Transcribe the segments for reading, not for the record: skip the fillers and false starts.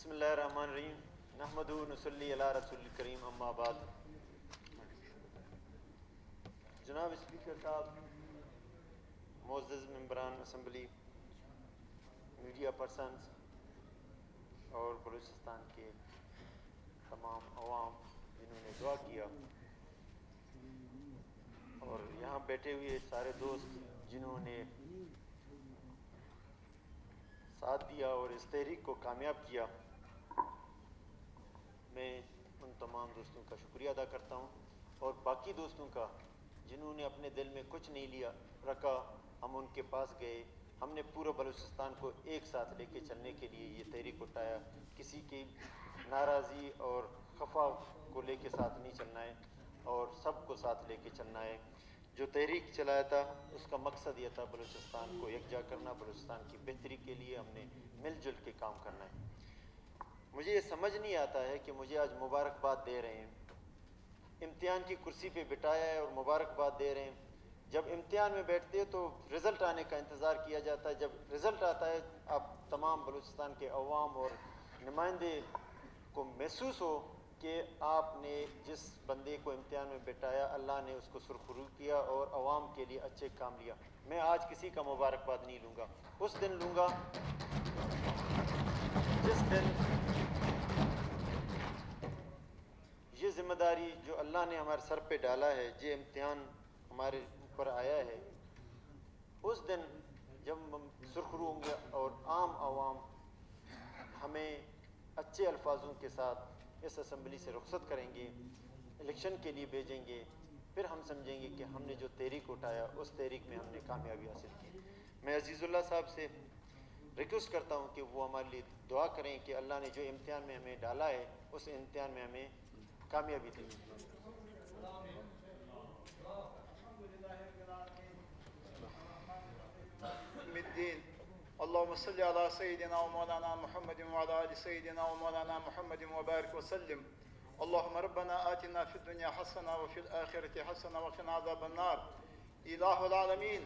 بسم اللہ الرحمن الرحیم نحمدہ نصلی علی رسول الکریم اما بعد. جناب اسپیکر صاحب، معزز ممبران اسمبلی، میڈیا پرسنز اور بلوچستان کے تمام عوام جنہوں نے دعا کیا، اور یہاں بیٹھے ہوئے سارے دوست جنہوں نے ساتھ دیا اور اس تحریک کو کامیاب کیا، میں ان تمام دوستوں کا شکریہ ادا کرتا ہوں، اور باقی دوستوں کا جنہوں نے اپنے دل میں کچھ نہیں رکھا. ہم ان کے پاس گئے، ہم نے پورا بلوچستان کو ایک ساتھ لے کے چلنے کے لیے یہ تحریک اٹھایا. کسی کی ناراضی اور خفا کو لے کے ساتھ نہیں چلنا ہے، اور سب کو ساتھ لے کے چلنا ہے. جو تحریک چلایا تھا اس کا مقصد یہ تھا بلوچستان کو یکجا کرنا، بلوچستان کی بہتری کے لیے ہم نے مل جل کے کام کرنا ہے. مجھے یہ سمجھ نہیں آتا ہے کہ مجھے آج مبارکباد دے رہے ہیں، امتحان کی کرسی پہ بٹھایا ہے اور مبارکباد دے رہے ہیں. جب امتحان میں بیٹھتے تو رزلٹ آنے کا انتظار کیا جاتا ہے. جب رزلٹ آتا ہے آپ تمام بلوچستان کے عوام اور نمائندے کو محسوس ہو کہ آپ نے جس بندے کو امتحان میں بٹھایا اللہ نے اس کو سرخرو کیا اور عوام کے لیے اچھے کام لیا. میں آج کسی کا مبارکباد نہیں لوں گا، اس دن لوں گا جس دن یہ ذمہ داری جو اللہ نے ہمارے سر پہ ڈالا ہے، یہ امتحان ہمارے اوپر آیا ہے، اس دن جب ہم سرخرو ہوں گے اور عام عوام ہمیں اچھے الفاظوں کے ساتھ اس اسمبلی سے رخصت کریں گے، الیکشن کے لیے بھیجیں گے، پھر ہم سمجھیں گے کہ ہم نے جو تحریک اٹھایا اس تحریک میں ہم نے کامیابی حاصل کی. میں عزیز اللہ صاحب سے ریکویسٹ کرتا ہوں کہ وہ ہمارے لیے دعا کریں کہ اللہ نے جو امتحان میں ہمیں ڈالا ہے اس امتحان میں ہمیں کامیابی دے. الدين اللهم صل على سيدنا ومولانا محمد وعلى آل سيدنا ومولانا محمد وبارك وسلم. اللهم ربنا آتنا في الدنيا حسنة وفي الآخرة حسنة وقنا عذاب النار. الہ العالمین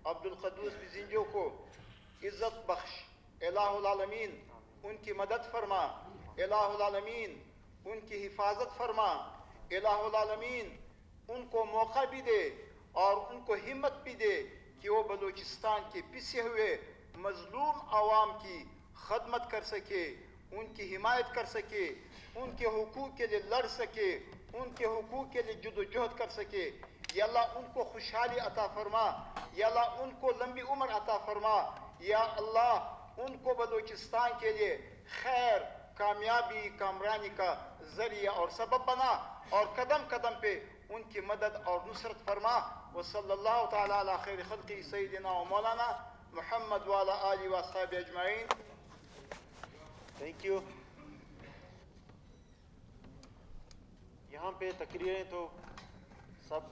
عبد القدوس بزنجو کو عزت بخش، الہ العالمین ان کی مدد فرما، الہ العالمین ان کی حفاظت فرما، الہ العالمین ان کو موقع بھی دے اور ان کو ہمت بھی دے کہ وہ بلوچستان کے پسے ہوئے مظلوم عوام کی خدمت کر سکے، ان کی حمایت کر سکے، ان کے حقوق کے لیے لڑ سکے، ان کے حقوق کے لیے جد و جہد کر سکے. یا اللہ ان کو خوشحالی عطا فرما، یا اللہ ان کو لمبی عمر عطا فرما، یا اللہ ان کو بلوچستان کے لیے خیر، کامیابی، کامرانی کا ذریعہ اور سبب بنا، اور قدم قدم پہ ان کی مدد اور نصرت فرما. وصلی اللہ تعالی علی خیر خلقی سیدنا و مولانا محمد وعلی آلہ و اصحابہ اجمعین. Thank you. یہاں پہ تقریریں تو سب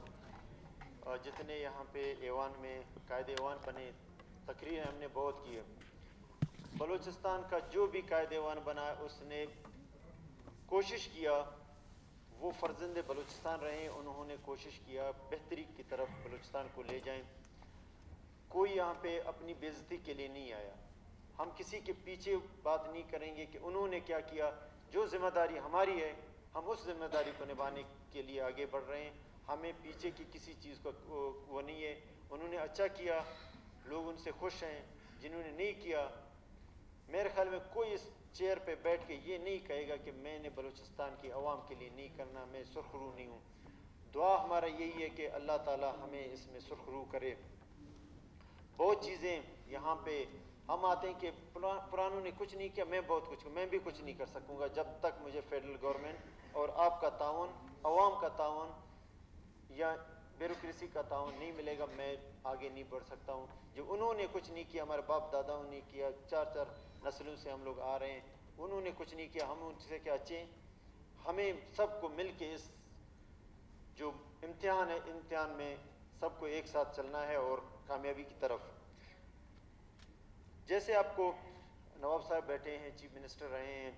جتنے یہاں پہ ایوان میں قائد ایوان بنے تقریریں ہم نے بہت کی ہے. بلوچستان کا جو بھی قائد ایوان بنا اس نے کوشش کیا، وہ فرزند بلوچستان رہے، انہوں نے کوشش کیا بہتری کی طرف بلوچستان کو لے جائیں. کوئی یہاں پہ اپنی بے عزتی کے لیے نہیں آیا. ہم کسی کے پیچھے بات نہیں کریں گے کہ انہوں نے کیا کیا. جو ذمہ داری ہماری ہے ہم اس ذمہ داری کو نبھانے کے لیے آگے بڑھ رہے ہیں. ہمیں پیچھے کی کسی چیز کا وہ نہیں ہے. انہوں نے اچھا کیا، لوگ ان سے خوش ہیں. جنہوں نے نہیں کیا، میرے خیال میں کوئی اس چیئر پہ بیٹھ کے یہ نہیں کہے گا کہ میں نے بلوچستان کی عوام کے لیے نہیں کرنا، میں سرخرو نہیں ہوں. دعا ہمارا یہی ہے کہ اللہ تعالی ہمیں اس میں سرخرو کرے. بہت چیزیں یہاں پہ ہم آتے ہیں کہ پرانوں نے کچھ نہیں کیا، میں بہت کچھ، میں بھی کچھ نہیں کر سکوں گا جب تک مجھے فیڈرل گورنمنٹ اور آپ کا تعاون، عوام کا تعاون یا بیوروکریسی کا تعاون نہیں ملے گا. میں آگے نہیں بڑھ سکتا ہوں. جو انہوں نے کچھ نہیں کیا، ہمارے باپ داداؤں نے کیا، 4 نسلوں سے ہم لوگ آ رہے ہیں، انہوں نے کچھ نہیں کیا، ہم ان سے کیا اچھے ہیں. ہمیں سب کو مل کے اس جو امتحان ہے امتحان میں سب کو ایک ساتھ چلنا ہے اور کامیابی کی طرف. جیسے آپ کو نواب صاحب بیٹھے ہیں، چیف منسٹر رہے ہیں،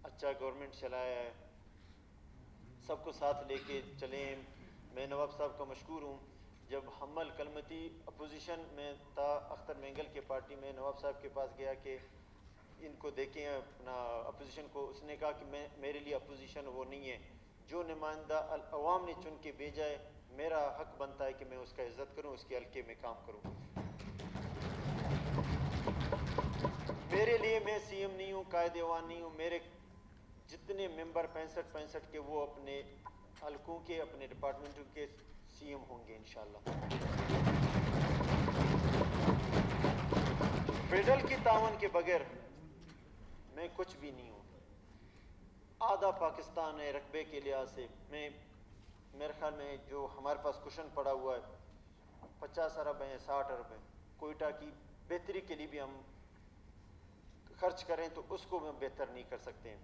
اچھا گورنمنٹ چلایا ہے، سب کو ساتھ لے کے چلیں. میں نواب صاحب کا مشکور ہوں. جب حمل کلمتی اپوزیشن میں تھا اختر مینگل کے پارٹی میں، نواب صاحب کے پاس گیا کہ ان کو دیکھیں اپنا اپوزیشن کو، اس نے کہا کہ میرے لیے اپوزیشن وہ نہیں ہے، جو نمائندہ عوام نے چن کے بھیجا ہے میرا حق بنتا ہے کہ میں اس کا عزت کروں، اس کے حلقے میں کام کروں۔ میرے لیے میں سی ایم نہیں ہوں، قائد ایوان نہیں ہوں، میرے جتنے ممبر 65 کے وہ اپنے حلقوں کے اپنے ڈپارٹمنٹوں کے سی ایم ہوں گے انشاءاللہ۔ فیڈرل کی تعاون کے بغیر میں کچھ بھی نہیں ہوں۔ آدھا پاکستان ہے رقبے کے لحاظ سے، میرے خیال میں جو ہمارے پاس کشن پڑا ہوا ہے 50 ارب ہیں، 60 ارب ہیں، کوئٹہ کی بہتری کے لیے بھی ہم خرچ کریں تو اس کو ہم بہتر نہیں کر سکتے ہیں۔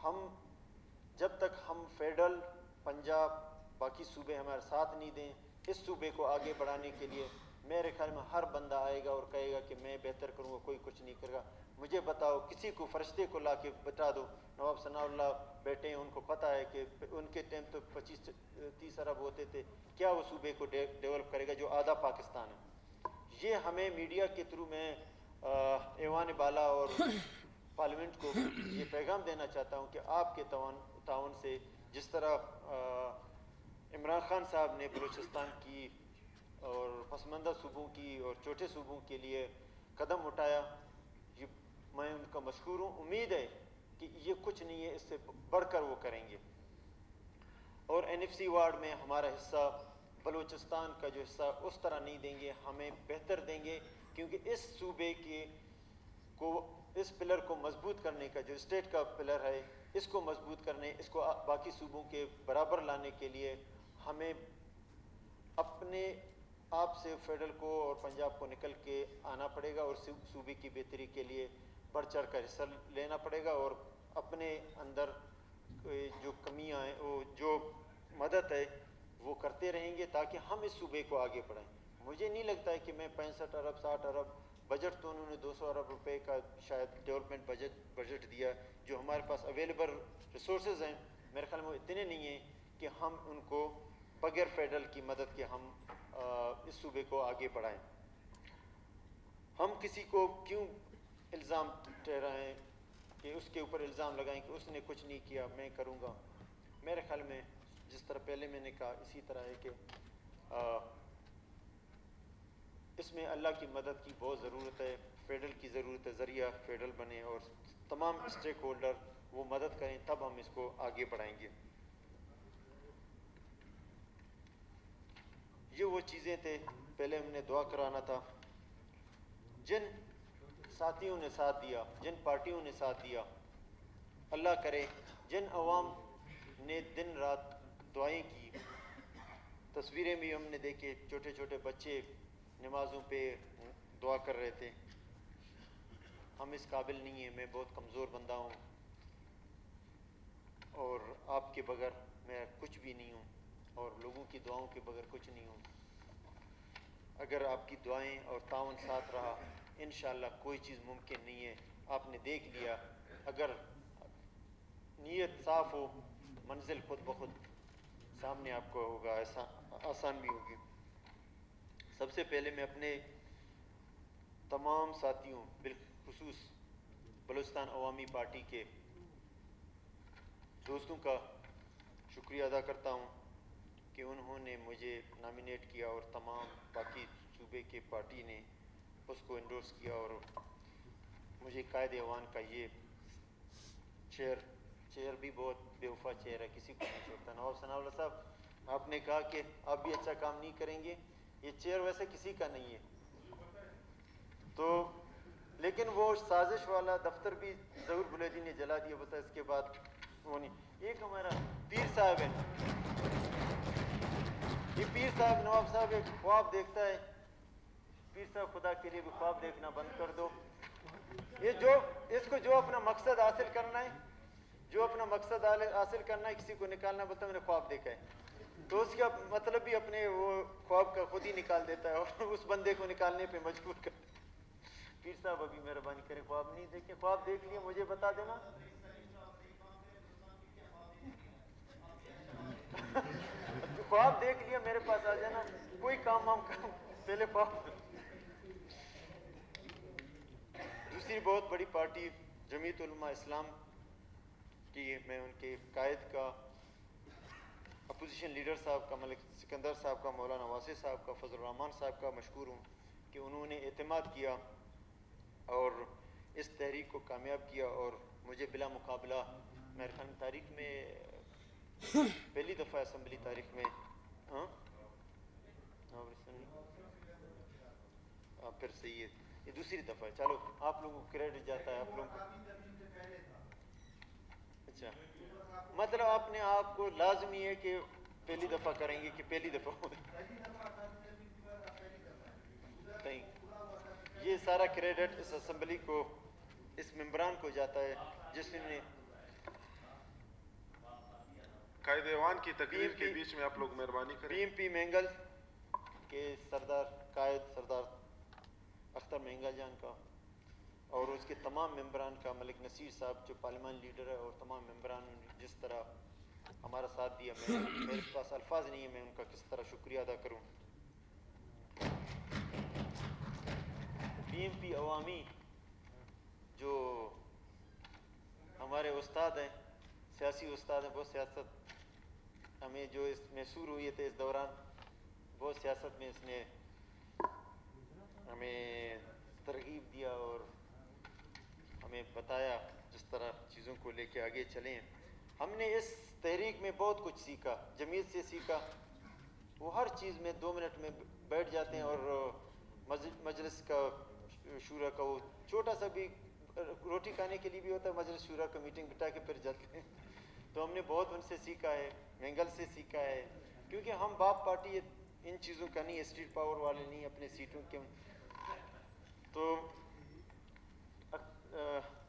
ہم جب تک ہم فیڈرل، پنجاب، باقی صوبے ہمارے ساتھ نہیں دیں اس صوبے کو آگے بڑھانے کے لیے، میرے خیال میں ہر بندہ آئے گا اور کہے گا کہ میں بہتر کروں گا، کوئی کچھ نہیں کرے گا۔ مجھے بتاؤ، کسی کو فرشتے کو لا کے بتا دو، نواب ثناء اللہ بیٹے ہیں، ان کو پتہ ہے کہ ان کے ٹائم تو 25-30 ارب ہوتے تھے، کیا وہ صوبے کو ڈیولپ کرے گا جو آدھا پاکستان ہے؟ یہ ہمیں میڈیا کے تھرو میں ایوان بالا اور پارلیمنٹ کو یہ پیغام دینا چاہتا ہوں کہ آپ کے تعاون سے جس طرح عمران خان صاحب نے بلوچستان کی اور پسماندہ صوبوں کی اور چھوٹے صوبوں کے لیے قدم اٹھایا، یہ میں ان کا مشکور ہوں۔ امید ہے کہ یہ کچھ نہیں ہے، اس سے بڑھ کر وہ کریں گے۔ اور NFC وارڈ میں ہمارا حصہ، بلوچستان کا جو حصہ اس طرح نہیں دیں گے، ہمیں بہتر دیں گے، کیونکہ اس صوبے کو اس پلر کو مضبوط کرنے کا، جو اسٹیٹ کا پلر ہے اس کو مضبوط کرنے، اس کو باقی صوبوں کے برابر لانے کے لیے ہمیں اپنے آپ سے فیڈرل کو اور پنجاب کو نکل کے آنا پڑے گا اور صوبے کی بہتری کے لیے بڑھ چڑھ کر حصہ لینا پڑے گا، اور اپنے اندر جو کمیاں ہیں، وہ جو مدد ہے وہ کرتے رہیں گے تاکہ ہم اس صوبے کو آگے بڑھائیں۔ مجھے نہیں لگتا ہے کہ میں 65 ارب 60 ارب بجٹ، تو انہوں نے 200 ارب روپے کا شاید ڈیولپمنٹ بجٹ دیا، جو ہمارے پاس اویلیبل ریسورسز ہیں میرے خیال میں وہ اتنے نہیں ہیں کہ ہم ان کو بغیر فیڈرل کی مدد کے ہم اس صوبے کو آگے بڑھائیں۔ ہم کسی کو کیوں الزام ٹھہرائیں کہ اس کے اوپر الزام لگائیں کہ اس نے کچھ نہیں کیا میں کروں گا؟ میرے خیال میں جس طرح پہلے میں نے کہا اسی طرح ہے کہ اس میں اللہ کی مدد کی بہت ضرورت ہے، فیڈرل کی ضرورت ہے، ذریعہ فیڈرل بنے اور تمام اسٹیک ہولڈر وہ مدد کریں، تب ہم اس کو آگے بڑھائیں گے۔ یہ وہ چیزیں تھے، پہلے ہم نے دعا کرانا تھا۔ جن ساتھیوں نے ساتھ دیا، جن پارٹیوں نے ساتھ دیا، اللہ کرے جن عوام نے دن رات دعائیں کی، تصویریں بھی ہم نے دیکھے، چھوٹے چھوٹے بچے نمازوں پہ دعا کر رہے تھے۔ ہم اس قابل نہیں ہیں، میں بہت کمزور بندہ ہوں اور آپ کے بغیر میں کچھ بھی نہیں ہوں، اور لوگوں کی دعاؤں کے بغیر کچھ نہیں ہوں۔ اگر آپ کی دعائیں اور تعاون ساتھ رہا، انشاءاللہ کوئی چیز ممکن نہیں ہے۔ آپ نے دیکھ لیا، اگر نیت صاف ہو منزل خود بخود سامنے آپ کو ہوگا، آسان بھی ہوگی۔ سب سے پہلے میں اپنے تمام ساتھیوں، بالخصوص بلوچستان عوامی پارٹی کے دوستوں کا شکریہ ادا کرتا ہوں کہ انہوں نے مجھے نامینیٹ کیا اور تمام باقی صوبے کے پارٹی نے اس کو انڈورس کیا، اور مجھے قائد ایوان کا یہ چیئر بھی بہت بے وفا چیئر ہے، کسی کو نہیں چھوڑتا۔ نواب ثناء اللہ صاحب، آپ نے کہا کہ آپ بھی اچھا کام نہیں کریں گے، یہ چیئر ویسے کسی کا نہیں ہے، تو لیکن وہ سازش والا دفتر بھی ظہور بلیدی نے جلا دیا، بتا اس کے بعد وہ نہیں۔ ایک ہمارا پیر صاحب ہے، یہ پیر صاحب، نواب صاحب ایک خواب دیکھتا ہے، پیر صاحب خدا کے لیے بھی خواب دیکھنا بند کر دو۔ یہ اس کو جو اپنا مقصد حاصل کرنا ہے، جو اپنا مقصد حاصل کرنا ہے، کسی کو نکالنا بولتا میں نے خواب دیکھا ہے، تو اس کا مطلب بھی اپنے وہ خواب کا خود ہی نکال دیتا ہے اور اس بندے کو نکالنے پہ مجبور کرتا ہے۔ پیر صاحب ابھی مہربانی کریں، خواب نہیں دیکھے، خواب دیکھ لیے مجھے بتا دینا۔ خواب دیکھ لیا میرے پاس آ جانا، کوئی کام ہم پہلے خواب۔ دوسری بہت بڑی پارٹی جمعیت علماء اسلام کی، میں ان کے قائد کا، اپوزیشن لیڈر صاحب کا، ملک سکندر صاحب کا، مولانا واسع صاحب کا، فضل الرحمان صاحب کا مشکور ہوں کہ انہوں نے اعتماد کیا اور اس تحریک کو کامیاب کیا، اور مجھے بلا مقابلہ میرے خیال تاریخ میں پہلی دفعہ اسمبلی تاریخ میں پھر صحیح ہے، یہ دوسری دفعہ ہے، چلو آپ لوگوں کو کریڈٹ جاتا ہے آپ لوگوں کو. اچھا، مطلب آپ نے آپ کو لازمی ہے کہ پہلی دفعہ کریں گے کہ پہلی دفعہ نہیں، یہ سارا کریڈٹ اس اسمبلی کو، اس ممبران کو جاتا ہے جس نے قائد ایوان کی تقریر کے بیچ میں آپ لوگ مہربانی کریں. بی ایم پی مینگل کے سردار قائد سردار اختر مینگل جان کا، اور اس کے تمام ممبران کا، ملک نصیر صاحب جو پارلیمان لیڈر ہے، اور تمام ممبران نے جس طرح ہمارا ساتھ دیا، میرے پاس الفاظ نہیں ہے میں ان کا کس طرح شکریہ ادا کروں. بی ایم پی عوامی جو ہمارے استاد ہیں، سیاسی استاد ہیں، بہت سیاست ہمیں جو اس محسور ہوئی تھے اس دوران، بہت سیاست میں اس نے ہمیں ترغیب دیا اور ہمیں بتایا جس طرح چیزوں کو لے کے آگے چلیں. ہم نے اس تحریک میں بہت کچھ سیکھا، جمعیت سے سیکھا. وہ ہر چیز میں 2 منٹ میں بیٹھ جاتے ہیں، اور مجلس کا شورا کا وہ چھوٹا سا بھی روٹی کھانے کے لیے بھی ہوتا ہے، مجلس شورا کا میٹنگ بٹھا کے پھر جاتے ہیں. تو ہم نے بہت ان سے سیکھا ہے، مینگل سے سیکھا ہے، کیونکہ ہم باپ پارٹی ان چیزوں کا نہیں، اسٹریٹ پاور والے نہیں، اپنے سیٹوں کے. تو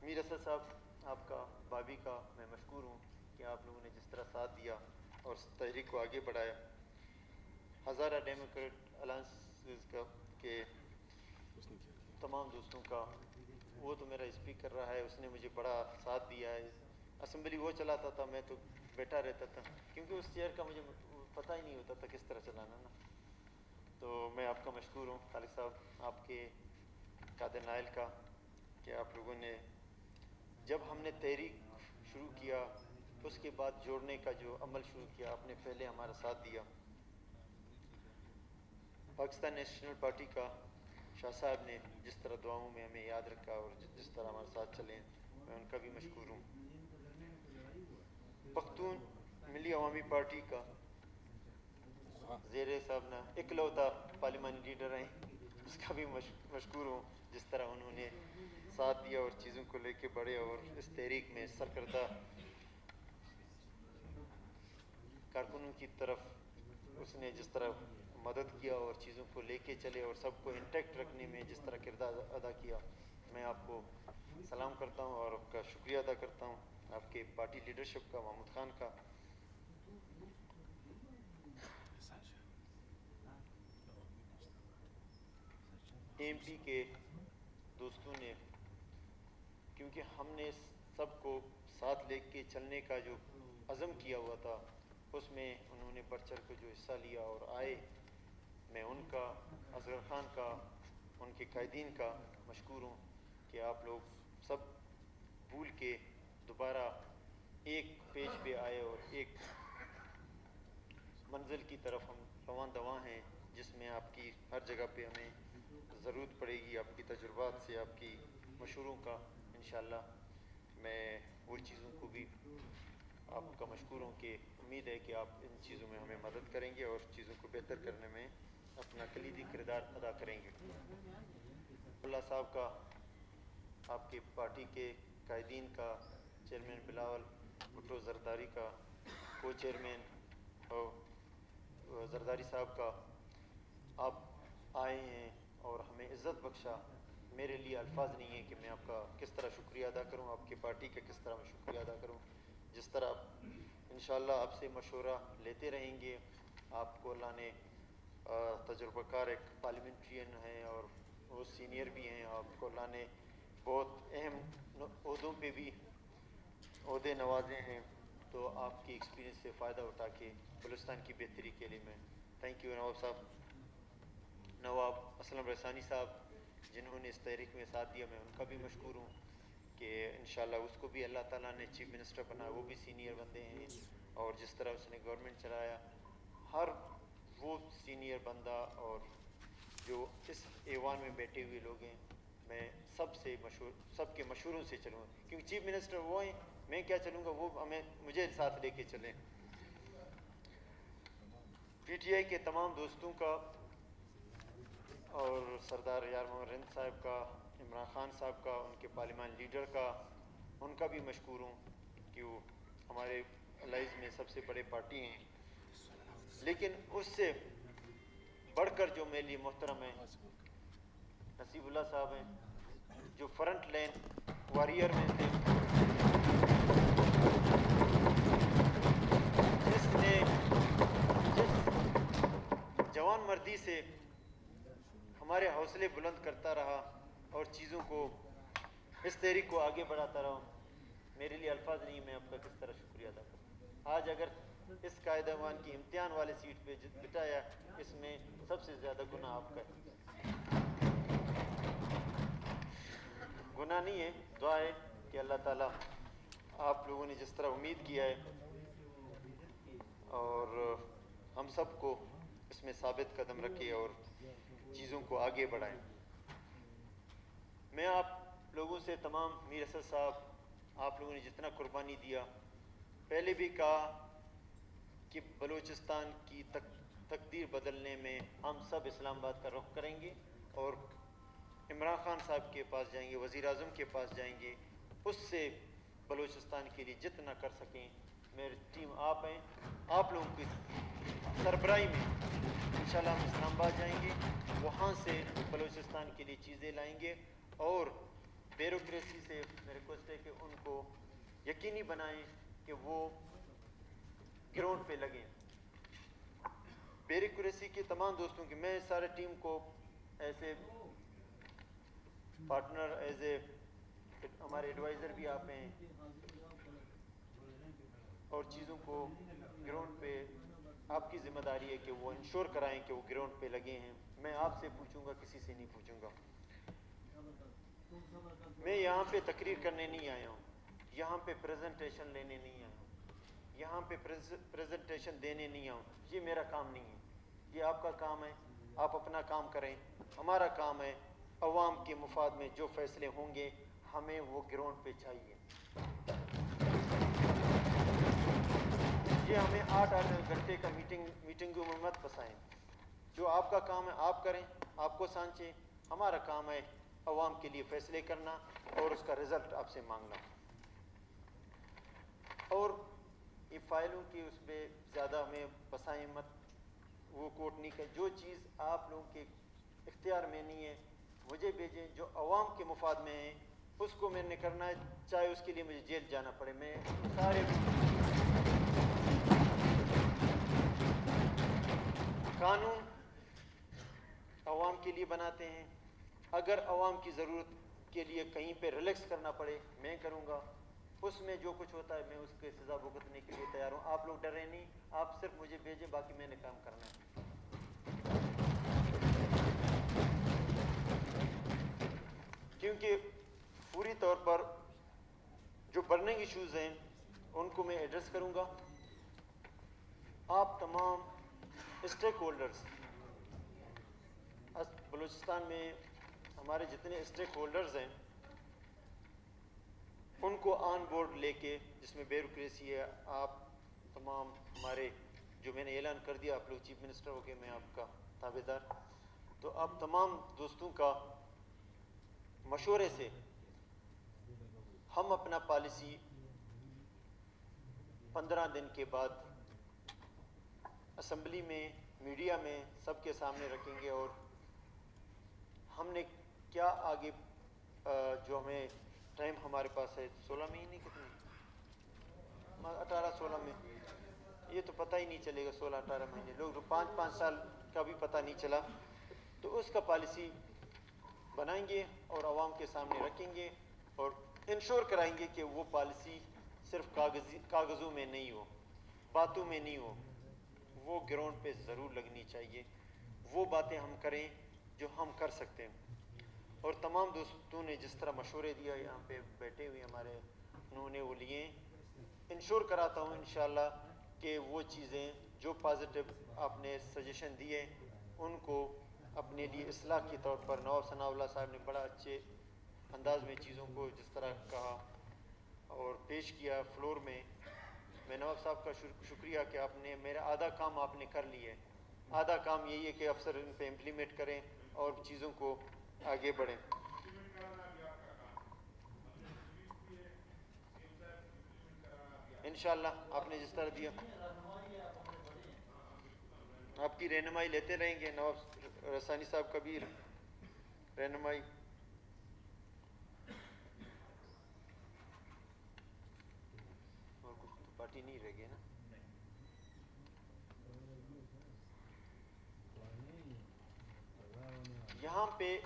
میر اسد صاحب آپ کا، بابی کا میں مشکور ہوں کہ آپ لوگوں نے جس طرح ساتھ دیا اور اس تحریک کو آگے بڑھایا. ہزارہ ڈیموکریٹ الائنس کا کے تمام دوستوں کا، وہ تو میرا اسپیکر رہا ہے، اس نے مجھے بڑا ساتھ دیا ہے. اسمبلی وہ چلاتا تھا، میں تو بیٹھا رہتا تھا، کیونکہ اس چیئر کا مجھے پتہ ہی نہیں ہوتا تھا کس طرح چلانا نا. تو میں آپ کا مشکور ہوں خالد صاحب، آپ کے قادر نائل کا، کہ آپ لوگوں نے جب ہم نے تحریک شروع کیا اس کے بعد جوڑنے کا جو عمل شروع کیا، آپ نے پہلے ہمارا ساتھ دیا. پاکستان نیشنل پارٹی کا شاہ صاحب نے جس طرح دعاؤں میں ہمیں یاد رکھا اور جس طرح ہمارے ساتھ چلیں، میں ان کا بھی مشکور ہوں. پختون ملی عوامی پارٹی کا زیر صاحب نا اکلوتا پارلیمانی لیڈر ہیں، اس کا بھی مشکور ہوں جس طرح انہوں نے ساتھ دیا اور چیزوں کو لے کے بڑھے، اور اس تحریک میں سرکردہ کارکنوں کی طرف اس نے جس طرح مدد کیا اور چیزوں کو لے کے چلے اور سب کو انٹیکٹ رکھنے میں جس طرح کردار ادا کیا. میں آپ کو سلام کرتا ہوں اور آپ کا شکریہ ادا کرتا ہوں، آپ کے پارٹی لیڈرشپ کا، محمود خان کا. اے ایم پی کے دوستوں نے، کیونکہ ہم نے سب کو ساتھ لے کے چلنے کا جو عزم کیا ہوا تھا، اس میں انہوں نے بڑھ چڑھ کے جو حصہ لیا اور آئے، میں ان کا، اصغر خان کا، ان کے قائدین کا مشکور ہوں کہ آپ لوگ سب بھول کے دوبارہ ایک پیج پہ آئے اور ایک منزل کی طرف ہم رواں دواں ہیں، جس میں آپ کی ہر جگہ پہ ہمیں ضرورت پڑے گی، آپ کی تجربات سے، آپ کی مشوروں کا. انشاءاللہ میں وہ چیزوں کو بھی آپ کا مشکور ہوں کہ امید ہے کہ آپ ان چیزوں میں ہمیں مدد کریں گے اور چیزوں کو بہتر کرنے میں اپنا کلیدی کردار ادا کریں گے. اللہ صاحب کا، آپ کی پارٹی کے قائدین کا، چیئرمین بلاول بھٹو زرداری کا، کو چیئرمین زرداری صاحب کا، آپ آئے ہیں اور ہمیں عزت بخشا. میرے لیے الفاظ نہیں ہیں کہ میں آپ کا کس طرح شکریہ ادا کروں، آپ کی پارٹی کا کس طرح میں شکریہ ادا کروں. جس طرح انشاءاللہ آپ سے مشورہ لیتے رہیں گے، آپ کو اللہ نے تجربہ کار ایک پارلیمنٹرین ہیں اور وہ سینئر بھی ہیں، آپ کو اللہ نے بہت اہم عہدوں پہ بھی عہدے نوازے ہیں، تو آپ کی ایکسپیرینس سے فائدہ اٹھا کے بلوچستان کی بہتری کے لیے میں تھینک یو. نواب صاحب، نواب اسلم رسانی صاحب، جنہوں نے اس تحریک میں ساتھ دیا، میں ان کا بھی مشکور ہوں کہ انشاءاللہ اس کو بھی اللہ تعالیٰ نے چیف منسٹر بنا، وہ بھی سینئر بندے ہیں، اور جس طرح اس نے گورنمنٹ چلایا، ہر وہ سینئر بندہ اور جو اس ایوان میں بیٹھے ہوئے لوگ ہیں، میں سب کے مشوروں سے چلوں گا، کیونکہ چیف منسٹر وہ ہیں، میں کیا چلوں گا وہ مجھے ساتھ لے کے چلیں۔ پی ٹی آئی کے تمام دوستوں کا اور سردار یار محمد رند صاحب کا، عمران خان صاحب کا، ان کے پارلیمان لیڈر کا، ان کا بھی مشکور ہوں کہ وہ ہمارے الائز میں سب سے بڑے پارٹی ہیں، لیکن اس سے بڑھ کر جو میرے لیے محترم ہیں نصیب اللہ صاحب ہیں، جو فرنٹ لائن وارئر میں تھے، جس جوان مردی سے ہمارے حوصلے بلند کرتا رہا اور چیزوں کو، اس تحریک کو آگے بڑھاتا رہا۔ میرے لیے الفاظ نہیں، میں آپ کا کس طرح شکریہ ادا کروں۔ آج اگر اس قائد اعوان کی امتحان والے سیٹ پہ بٹایا، اس میں سب سے زیادہ گناہ آپ کا ہے، گناہ نہیں ہے، دعا ہے کہ اللہ تعالیٰ آپ لوگوں نے جس طرح امید کیا ہے اور ہم سب کو اس میں ثابت قدم رکھے اور چیزوں کو آگے بڑھائیں۔ میں آپ لوگوں سے، تمام میر اسد صاحب، آپ لوگوں نے جتنا قربانی دیا، پہلے بھی کہا کہ بلوچستان کی تقدیر بدلنے میں ہم سب اسلام آباد کا رخ کریں گے اور عمران خان صاحب کے پاس جائیں گے، وزیر اعظم کے پاس جائیں گے، اس سے بلوچستان کے لیے جتنا کر سکیں۔ میری ٹیم آپ ہیں، آپ لوگوں کی سربراہی میں انشاءاللہ ہم اسلام آباد جائیں گے، وہاں سے بلوچستان کے لیے چیزیں لائیں گے، اور بیوروکریسی سے میرے ریکویسٹ ہے کہ ان کو یقینی بنائیں کہ وہ گراؤنڈ پہ لگیں۔ بیوروکریسی کے تمام دوستوں کی، میں سارے ٹیم کو ایسے پارٹنر، ایز اے ہمارے ایڈوائزر بھی آپ ہیں، اور چیزوں کو گراؤنڈ پہ آپ کی ذمہ داری ہے کہ وہ انشور کرائیں کہ وہ گراؤنڈ پہ لگے ہیں۔ میں آپ سے پوچھوں گا، کسی سے نہیں پوچھوں گا۔ میں یہاں پہ تقریر کرنے نہیں آیا ہوں، یہاں پہ پریزنٹیشن لینے نہیں آیا ہوں، یہاں پہ پریزنٹیشن دینے نہیں آیا ہوں، یہ میرا کام نہیں ہے، یہ آپ کا کام ہے، آپ اپنا کام کریں۔ ہمارا کام ہے عوام کے مفاد میں جو فیصلے ہوں گے ہمیں وہ گراؤنڈ پہ چاہیے۔ یہ ہمیں 8-8 گھنٹے کا میٹنگوں میں مت پھنسائیں۔ جو آپ کا کام ہے آپ کریں، آپ کو سانچیں، ہمارا کام ہے عوام کے لیے فیصلے کرنا اور اس کا رزلٹ آپ سے مانگنا۔ اور یہ فائلوں کی اس پہ زیادہ ہمیں پھنسائیں مت، وہ کوٹ نہیں کر، جو چیز آپ لوگوں کے اختیار میں نہیں ہے مجھے بھیجیں، جو عوام کے مفاد میں ہے اس کو میں نے کرنا ہے، چاہے اس کے لیے مجھے جیل جانا پڑے۔ میں سارے قانون عوام کے لیے بناتے ہیں، اگر عوام کی ضرورت کے لیے کہیں پہ ریلیکس کرنا پڑے میں کروں گا، اس میں جو کچھ ہوتا ہے میں اس کے سزا بھگتنے کے لیے تیار ہوں۔ آپ لوگ ڈریں نہیں، آپ صرف مجھے بھیجیں، باقی میں نے کام کرنا ہے۔ کیونکہ پوری طور پر جو برننگ ایشوز ہیں ان کو میں ایڈریس کروں گا۔ آپ تمام اسٹیک ہولڈرز، بلوچستان میں ہمارے جتنے اسٹیک ہولڈرز ہیں ان کو آن بورڈ لے کے، جس میں بیوروکریسی ہے، آپ تمام ہمارے، جو میں نے اعلان کر دیا، آپ لوگ چیف منسٹر ہو کے میں آپ کا تابع دار، تو آپ تمام دوستوں کا مشورے سے ہم اپنا پالیسی 15 دن کے بعد اسمبلی میں، میڈیا میں سب کے سامنے رکھیں گے، اور ہم نے کیا آگے جو ہمیں ٹائم ہمارے پاس ہے 16 مہینے، کتنے 18-16 میں، یہ تو پتہ ہی نہیں چلے گا، 16-18 مہینے، لوگ 5-5 سال کا بھی پتہ نہیں چلا، تو اس کا پالیسی بنائیں گے اور عوام کے سامنے رکھیں گے اور انشور کرائیں گے کہ وہ پالیسی صرف کاغذوں میں نہیں ہو، باتوں میں نہیں ہو، وہ گراؤنڈ پہ ضرور لگنی چاہیے، وہ باتیں ہم کریں جو ہم کر سکتے ہیں۔ اور تمام دوستوں نے جس طرح مشورے دیا یہاں پہ بیٹھے ہوئے ہمارے، انہوں نے وہ لیے. انشور کراتا ہوں انشاءاللہ کہ وہ چیزیں جو پازیٹیو آپ نے سجیشن دیے ان کو اپنے لیے اصلاح کے طور پر، نواب ثناء اللہ صاحب نے بڑا اچھے انداز میں چیزوں کو جس طرح کہا اور پیش کیا فلور میں نواب صاحب کا شکریہ کہ آپ نے میرا آدھا کام آپ نے کر لیا ہے. آدھا کام یہی ہے کہ افسر ان پہ امپلیمنٹ کریں اور چیزوں کو آگے بڑھیں. انشاءاللہ آپ نے جس طرح دیا آپ کی رہنمائی لیتے رہیں گے. نواب رسانی صاحب کا بھی رہنمائی. اور کچھ تو پارٹی نہیں رہ گئی نا. یہاں پہ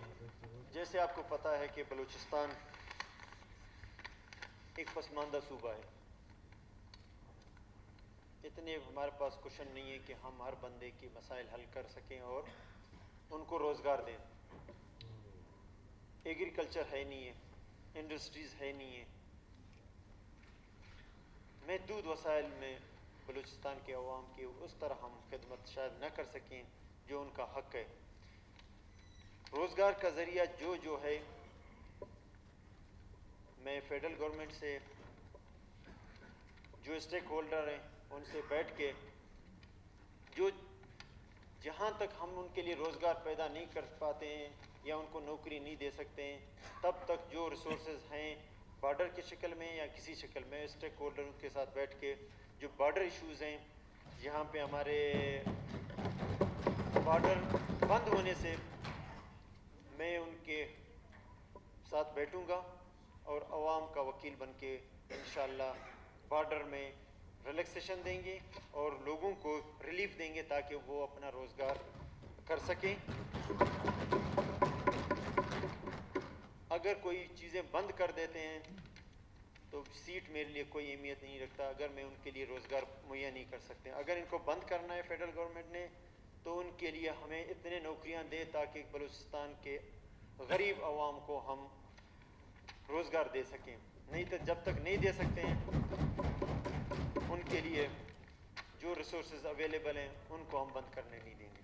جیسے آپ کو پتہ ہے کہ بلوچستان ایک پسماندہ صوبہ ہے. اتنے ہمارے پاس کوشن نہیں ہے کہ ہم ہر بندے کی مسائل حل کر سکیں اور ان کو روزگار دیں. ایگریکلچر ہے نہیں ہے، انڈسٹریز ہے نہیں ہے. محدود وسائل میں بلوچستان کے عوام کی اس طرح ہم خدمت شاید نہ کر سکیں جو ان کا حق ہے. روزگار کا ذریعہ جو ہے میں فیڈرل گورنمنٹ سے جو اسٹیک ہولڈر ہیں ان سے بیٹھ کے جہاں تک ہم ان کے لیے روزگار پیدا نہیں کر پاتے ہیں یا ان کو نوکری نہیں دے سکتے ہیں تب تک جو ریسورسز ہیں بارڈر کی شکل میں یا کسی شکل میں اسٹیک ہولڈر کے ساتھ بیٹھ کے جو بارڈر ایشوز ہیں جہاں پہ ہمارے بارڈر بند ہونے سے میں ان کے ساتھ بیٹھوں گا اور عوام کا وکیل بن کے انشاءاللہ بارڈر میں ریلیکسیشن دیں گے اور لوگوں کو ریلیف دیں گے تاکہ وہ اپنا روزگار کر سکیں. اگر کوئی چیزیں بند کر دیتے ہیں تو سیٹ میرے لیے کوئی اہمیت نہیں رکھتا اگر میں ان کے لیے روزگار مہیا نہیں کر سکتے. اگر ان کو بند کرنا ہے فیڈرل گورنمنٹ نے تو ان کے لیے ہمیں اتنے نوکریاں دے تاکہ بلوچستان کے غریب عوام کو ہم روزگار دے سکیں. نہیں تو جب تک نہیں دے سکتے ہیں ان کے لیے جو ریسورسز اویلیبل ہیں ان کو ہم بند کرنے نہیں دیں گے.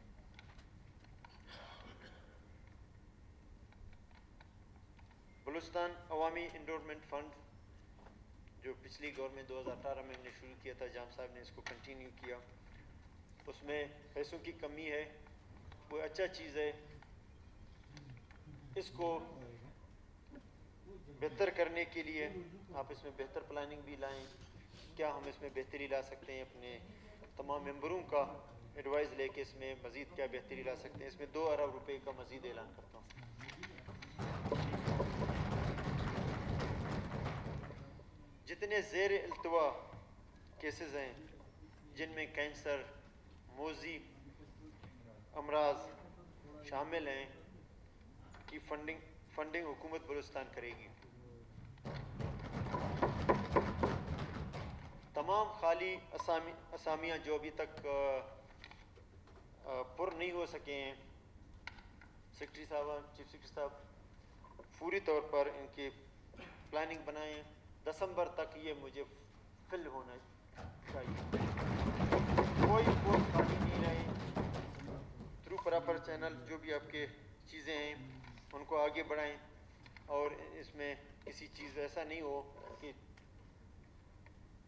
بلوچستان عوامی انڈورمنٹ فنڈ جو پچھلی گورنمنٹ 2018 میں ہم نے شروع کیا تھا، جام صاحب نے اس کو کنٹینیو کیا. اس میں پیسوں کی کمی ہے، وہ اچھا چیز ہے. اس کو بہتر کرنے کے لیے آپ اس میں بہتر پلاننگ بھی لائیں. کیا ہم اس میں بہتری لا سکتے ہیں؟ اپنے تمام ممبروں کا ایڈوائز لے کے اس میں مزید کیا بہتری لا سکتے ہیں. اس میں 2 ارب روپے کا مزید اعلان کرتا ہوں. جتنے زیر التوا کیسز ہیں جن میں کینسر، موذی امراض شامل ہیں کی فنڈنگ حکومت بلوچستان کرے گی. تمام خالی اسامیاں جو ابھی تک پر نہیں ہو سکے ہیں، سیکرٹری صاحب، چیف سیکرٹری صاحب فوری طور پر ان کی پلاننگ بنائیں. دسمبر تک یہ مجھے فل ہونا چاہیے. کوئی پوسٹ خالی نہیں رہے. تھرو پراپر چینل جو بھی آپ کے چیزیں ہیں ان کو آگے بڑھائیں اور اس میں کسی چیز ایسا نہیں ہو کہ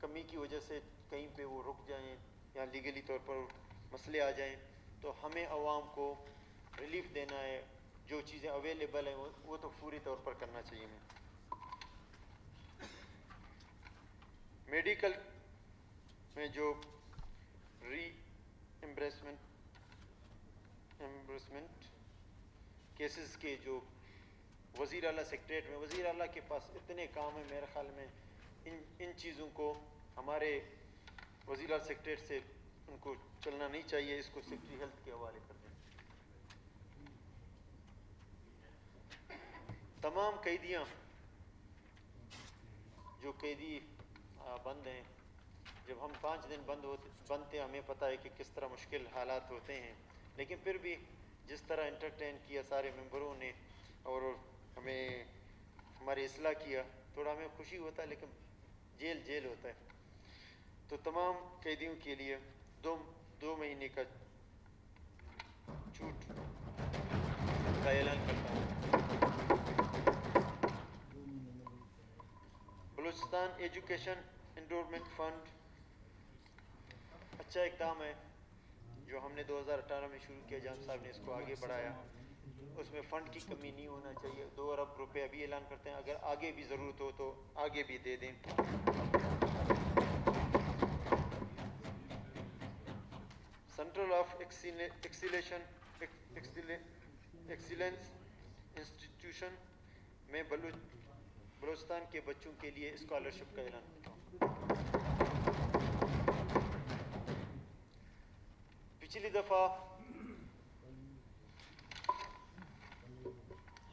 کمی کی وجہ سے کہیں پہ وہ رک جائیں یا لیگلی طور پر مسئلے آ جائیں. تو ہمیں عوام کو ریلیف دینا ہے. جو چیزیں اویلیبل ہیں وہ تو فوری طور پر کرنا چاہیے. میڈیکل میں جو ری ایمبرسمنٹ کیسز کے جو وزیر اعلیٰ سیکریٹریٹ میں، وزیر اعلیٰ کے پاس اتنے کام ہیں، میرے خیال میں ان چیزوں کو ہمارے وزیر اعلیٰ سیکریٹریٹ سے ان کو چلنا نہیں چاہیے. اس کو سیکریٹری ہیلتھ کے حوالے کر دیں. تمام قیدیاں جو قیدی بند ہیں، جب ہم 5 دن بندتے ہمیں پتہ ہے کہ کس طرح مشکل حالات ہوتے ہیں، لیکن پھر بھی جس طرح انٹرٹین کیا سارے ممبروں نے اور ہمیں ہماری اصلاح کیا، تھوڑا ہمیں خوشی ہوتا ہے، لیکن جیل ہوتا ہے. تو تمام قیدیوں کے لیے 2 مہینے کا چھوٹ کا اعلان کرتا ہوں. بلوچستان ایجوکیشن انڈورمنٹ فنڈ اچھا اقدام ہے جو ہم نے 2018 میں شروع کیا. جان صاحب نے اس کو آگے بڑھایا. اس میں فنڈ کی کمی نہیں ہونا چاہیے. 2 ارب روپے ابھی اعلان کرتے ہیں، اگر آگے بھی ضرورت ہو تو آگے بھی دے دیں. سینٹرل آف ایکسیلنس انسٹیٹیوشن میں بلوچستان کے بچوں کے لیے اسکالرشپ کا اعلان کرتا ہوں. پچھلی دفعہ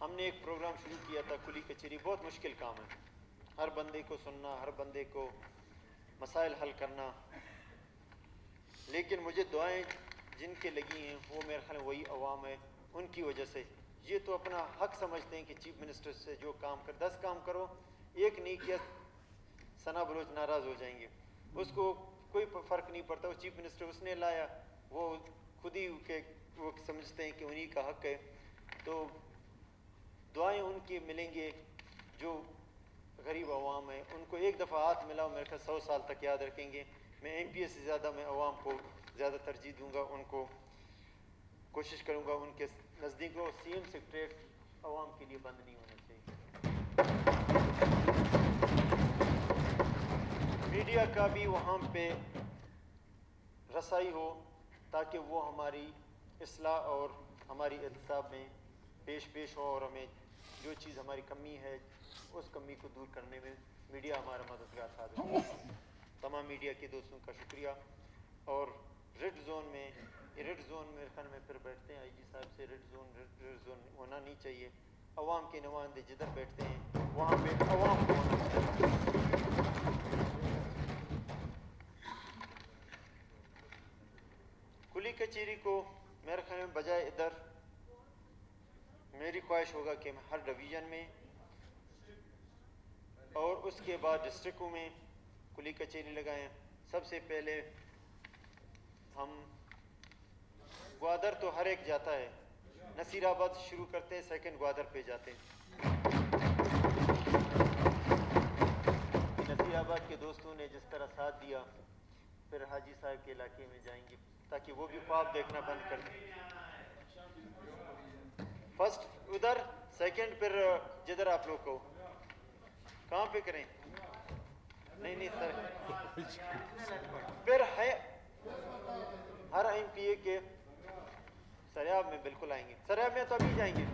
ہم نے ایک پروگرام شروع کیا تھا کلی کچہری. بہت مشکل کام ہے، ہر بندے کو سننا، ہر بندے کو مسائل حل کرنا. لیکن مجھے دعائیں جن کے لگی ہیں وہ میرے خیال میں وہی عوام ہے. ان کی وجہ سے یہ تو اپنا حق سمجھتے ہیں کہ چیف منسٹر سے جو کام 10 کام کرو، ایک نہیں کیا ثنا بلوچ ناراض ہو جائیں گے. اس کو کوئی فرق نہیں پڑتا. وہ چیف منسٹر اس نے لایا، وہ خود ہی وہ سمجھتے ہیں کہ انہی کا حق ہے. تو دعائیں ان کی ملیں گے جو غریب عوام ہے. ان کو ایک دفعہ ہاتھ ملا میرے خیال 100 سال تک یاد رکھیں گے. میں ایم پی اے سے زیادہ میں عوام کو زیادہ ترجیح دوں گا. ان کو کوشش کروں گا ان کے نزدیک ہو. سی ایم سیکریٹریٹ عوام کے لیے بند نہیں ہونا چاہیے. میڈیا کا بھی وہاں پہ رسائی ہو تاکہ وہ ہماری اصلاح اور ہماری احتساب میں پیش ہو، اور ہمیں جو چیز ہماری کمی ہے اس کمی کو دور کرنے میں میڈیا ہمارا مددگار ثابت ہو. تمام میڈیا کے دوستوں کا شکریہ. اور ریڈ زون میں میرے خیال میں پھر بیٹھتے ہیں آئی جی صاحب سے. ریڈ زون ہونا نہیں چاہیے. عوام کے نمائندے جدھر بیٹھتے ہیں وہاں پہ عوام کو ہونا چاہیے. کلی کچہری کو میرے خیال میں بجائے ادھر، میری خواہش ہوگا کہ ہر ڈویژن میں اور اس کے بعد ڈسٹرکٹوں میں کلی کچہری لگائیں. سب سے پہلے ہم گوادر تو ہر ایک جاتا ہے، نصیر آباد سے شروع کرتے ہیں، سیکنڈ گوادر پہ جاتے ہیں. نصیر آباد کے دوستوں نے جس طرح ساتھ دیا، پھر حاجی صاحب کے علاقے میں جائیں گے تاکہ وہ بھی خواب دیکھنا بند کر دیں. فرسٹ ادھر، سیکنڈ پھر جدھر آپ لوگ کو کہاں پہ کریں. نہیں سر، پھر ہے ہر ایم پی اے کے سریاب میں بالکل آئیں گے. سریاب میں تو ابھی جائیں گے،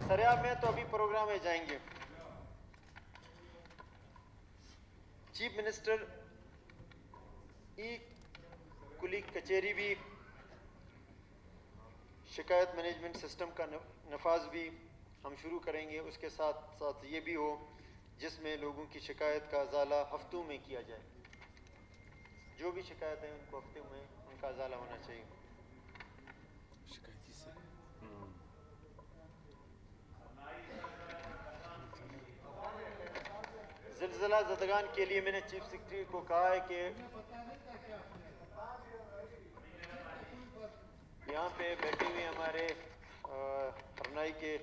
سریاب میں تو ابھی پروگرام میں جائیں گے. چیف منسٹر ای کلی کچہری بھی، شکایت مینجمنٹ سسٹم کا نفاذ بھی ہم شروع کریں گے. اس کے ساتھ ساتھ یہ بھی ہو جس میں لوگوں کی شکایت کا ازالہ ہفتوں میں کیا جائے. جو بھی شکایت ہے ان کو ہفتے میں ان کا ازالہ ہونا چاہیے. زلزلہ زدگان کے لیے میں نے چیف سیکرٹری کو کہا ہے کہ یہاں پہ بیٹھے ہوئے ہمارے ہرنائی کے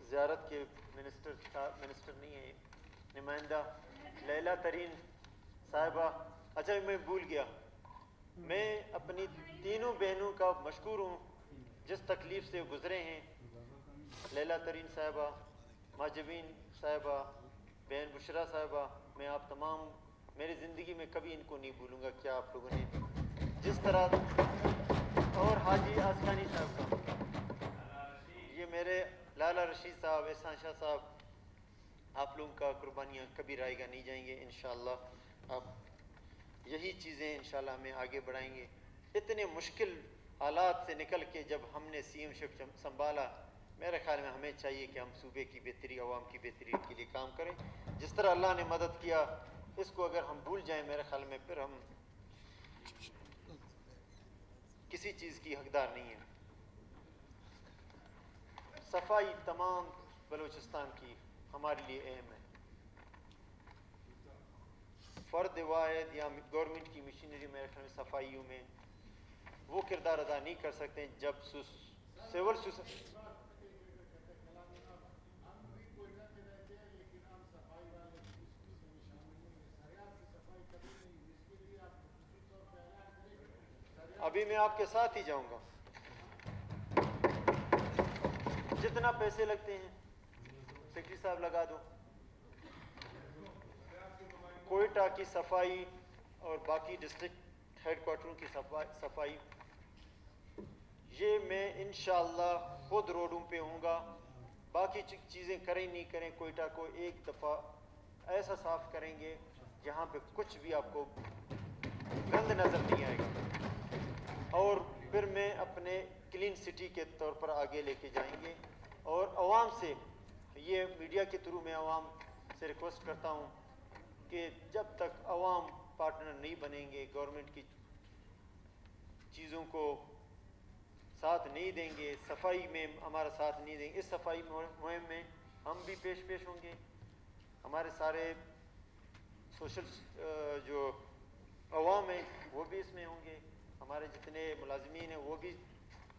زیارت کے منسٹر نہیں ہے، نمائندہ لیلا ترین صاحبہ. اچھا میں بھول گیا، میں اپنی تینوں بہنوں کا مشکور ہوں جس تکلیف سے گزرے ہیں. لیلا ترین صاحبہ، ماجبین صاحبہ، بہن بشرا صاحبہ، میں آپ تمام، میری زندگی میں کبھی ان کو نہیں بھولوں گا. کیا آپ لوگوں نے جس طرح، اور حاجی آسکانی صاحب کا، یہ میرے لالا رشید صاحب، احسان شاہ صاحب، آپ لوگوں کا قربانیاں کبھی رائے گا نہیں جائیں گے انشاءاللہ. آپ یہی چیزیں انشاءاللہ ہمیں آگے بڑھائیں گے. اتنے مشکل حالات سے نکل کے جب ہم نے سی ایم شپ سنبھالا، میرے خیال میں ہمیں چاہیے کہ ہم صوبے کی بہتری، عوام کی بہتری کے لیے کام کریں. جس طرح اللہ نے مدد کیا، اس کو اگر ہم بھول جائیں میرے خیال میں پھر ہم کسی چیز کی حقدار نہیں ہیں. صفائی تمام بلوچستان کی ہمارے لیے اہم ہے. فرد واحد یا گورنمنٹ کی مشینری میرے خیال میں صفائیوں میں وہ کردار ادا نہیں کر سکتے جب سول سوسائٹی ابھی میں آپ کے ساتھ ہی جاؤں گا. جتنا پیسے لگتے ہیں سیکرٹری صاحب لگا دو. کوئٹہ کی صفائی اور باقی ڈسٹرکٹ ہیڈ کوارٹروں کی صفائی یہ میں انشاءاللہ خود روڈوں پہ ہوں گا. باقی چیزیں کریں نہیں کریں کوئٹہ کو ایک دفعہ ایسا صاف کریں گے جہاں پہ کچھ بھی آپ کو گند نظر نہیں آئے گا. اور پھر میں اپنے کلین سٹی کے طور پر آگے لے کے جائیں گے. اور عوام سے یہ میڈیا کے تھرو میں عوام سے ریکویسٹ کرتا ہوں کہ جب تک عوام پارٹنر نہیں بنیں گے گورنمنٹ کی چیزوں کو ساتھ نہیں دیں گے صفائی میں ہمارا ساتھ نہیں دیں گے. اس صفائی مہم میں ہم بھی پیش ہوں گے. ہمارے سارے سوشل جو عوام ہیں وہ بھی اس میں ہوں گے. ہمارے جتنے ملازمین ہیں وہ بھی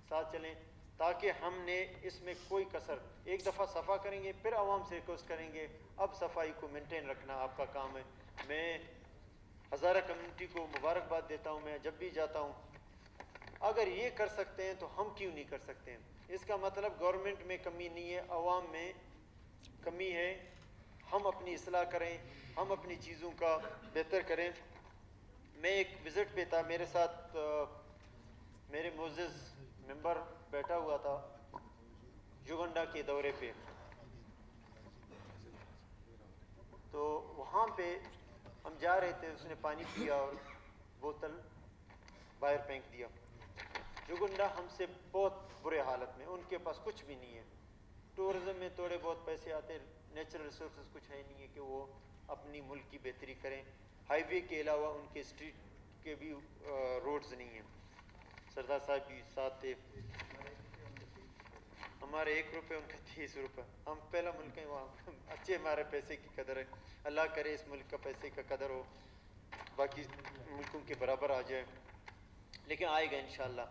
ساتھ چلیں تاکہ ہم نے اس میں کوئی کسر ایک دفعہ صفا کریں گے پھر عوام سے ریکویسٹ کریں گے اب صفائی کو مینٹین رکھنا آپ کا کام ہے. میں ہزارہ کمیونٹی کو مبارکباد دیتا ہوں. میں جب بھی جاتا ہوں اگر یہ کر سکتے ہیں تو ہم کیوں نہیں کر سکتے ہیں. اس کا مطلب گورنمنٹ میں کمی نہیں ہے عوام میں کمی ہے. ہم اپنی اصلاح کریں ہم اپنی چیزوں کا بہتر کریں. میں ایک وزٹ پہ تھا میرے ساتھ میرے معزز ممبر بیٹھا ہوا تھا یوگنڈا کے دورے پہ. تو وہاں پہ ہم جا رہے تھے اس نے پانی پیا اور بوتل باہر پھینک دیا. یوگنڈا ہم سے بہت برے حالت میں ان کے پاس کچھ بھی نہیں ہے. ٹورزم میں تھوڑے بہت پیسے آتے نیچرل ریسورسز کچھ ہے نہیں ہے کہ وہ اپنی ملک کی بہتری کریں. ہائی وے کے علاوہ ان کے اسٹریٹ کے بھی روڈز نہیں ہیں. سردار صاحب بھی ساتھ تھے. ہمارے 1 روپے ان کا 30 روپے. ہم پہلا ملک ہیں وہاں اچھے ہمارے پیسے کی قدر ہے. اللہ کرے اس ملک کا پیسے کا قدر ہو باقی ملکوں کے برابر آ جائے. لیکن آئے گا انشاءاللہ.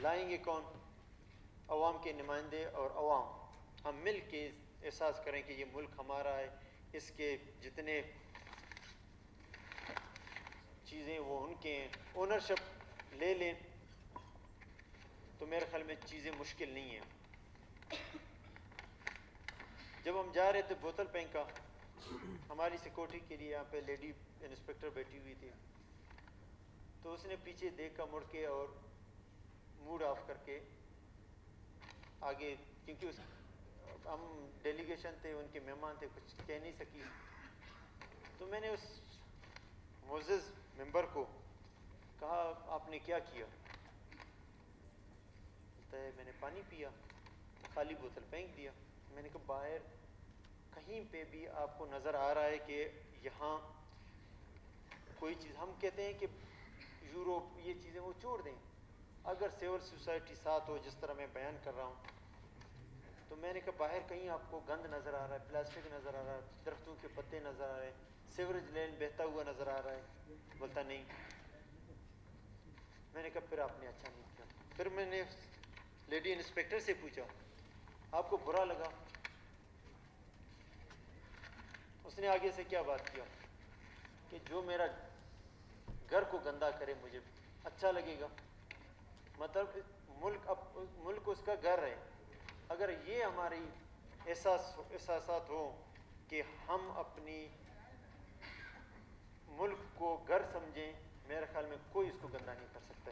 لائیں گے کون؟ عوام کے نمائندے اور عوام. ہم مل کے احساس کریں کہ یہ ملک ہمارا ہے. اس کے جتنے چیزیں وہ ان کے ہیں. اونرشپ لے لیں تو میرے خیال میں چیزیں مشکل نہیں ہیں. جب ہم جا رہے تھے بوتل پھینکا ہماری سیکورٹی کے لیے یہاں پہ لیڈی انسپیکٹر بیٹھی ہوئی تھی تو اس نے پیچھے دیکھا مڑ کے اور موڈ آف کر کے آگے کیونکہ ہم ڈیلیگیشن تھے ان کے مہمان تھے کچھ کہہ نہیں سکی. تو میں نے اس معزز ممبر کو کہا آپ نے کیا کیا؟ میں نے پانی پیا خالی بوتل پھینک دیا. میں نے کہا باہر کہیں پہ بھی آپ کو نظر آ رہا ہے کہ یہاں کوئی چیز ہم کہتے ہیں کہ یوروپ یہ چیزیں وہ چھوڑ دیں. اگر سول سوسائٹی ساتھ ہو جس طرح میں بیان کر رہا ہوں تو میں نے کہا باہر کہیں آپ کو گند نظر آ رہا ہے پلاسٹک نظر آ رہا ہے درختوں کے پتے نظر آ رہے ہیں سیوریج لین بہتا ہوا نظر آ رہا ہے؟ بولتا نہیں. میں نے کہا پھر آپ نے اچھا نہیں کیا. پھر میں نے لیڈی انسپیکٹر سے پوچھا آپ کو برا لگا؟ اس نے آگے سے کیا بات کیا کہ جو میرا گھر کو گندا کرے مجھے اچھا لگے گا. مطلب ملک اس کا گھر ہے. اگر یہ ہماری احساسات ہوں کہ ہم اپنی ملک کو گھر سمجھیں میرے خیال میں کوئی اس کو گندا نہیں کر سکتا.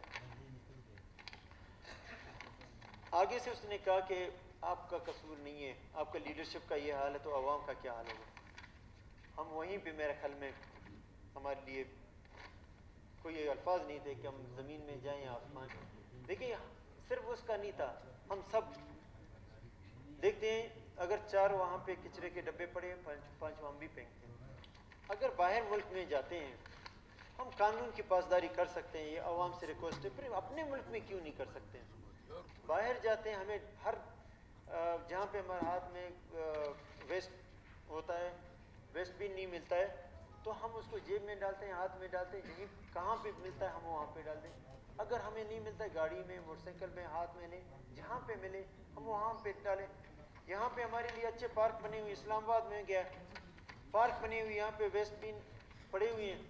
آگے سے اس نے کہا کہ آپ کا قصور نہیں ہے آپ کا لیڈرشپ کا یہ حال ہے تو عوام کا کیا حال ہوگا. ہم وہیں پہ میرے خیال میں ہمارے لیے کوئی الفاظ نہیں تھے کہ ہم زمین میں جائیں یا آسمان. دیکھیں صرف اس کا نہیں تھا ہم سب دیکھتے ہیں اگر 4 وہاں پہ کچرے کے ڈبے پڑے 5 ہم بھی پھینکتے ہیں. اگر باہر ملک میں جاتے ہیں ہم قانون کی پاسداری کر سکتے ہیں. یہ عوام سے ریکویسٹ ہے پھر اپنے ملک میں کیوں نہیں کر سکتے ہیں؟ باہر جاتے ہیں ہمیں ہر جہاں پہ ہمارے ہاتھ میں ویسٹ ہوتا ہے، ویسٹ بن نہیں ملتا ہے، تو ہم اس کو جیب میں ڈالتے ہیں، ہاتھ میں ڈالتے ہیں، کہاں پہ ملتا ہے ہم وہاں پہ ڈال دیں۔ اگر ہمیں نہیں ملتا ہے گاڑی میں، موٹر سائیکل میں، ہاتھ میں لیں، جہاں پہ ملے ہم وہاں پہ ڈالیں۔ یہاں پہ ہمارے لیے اچھے پارک بنے ہوئے، اسلام آباد میں گیا پارک بنے ہوئے، یہاں پہ ویسٹ بن پڑے ہوئے ہیں،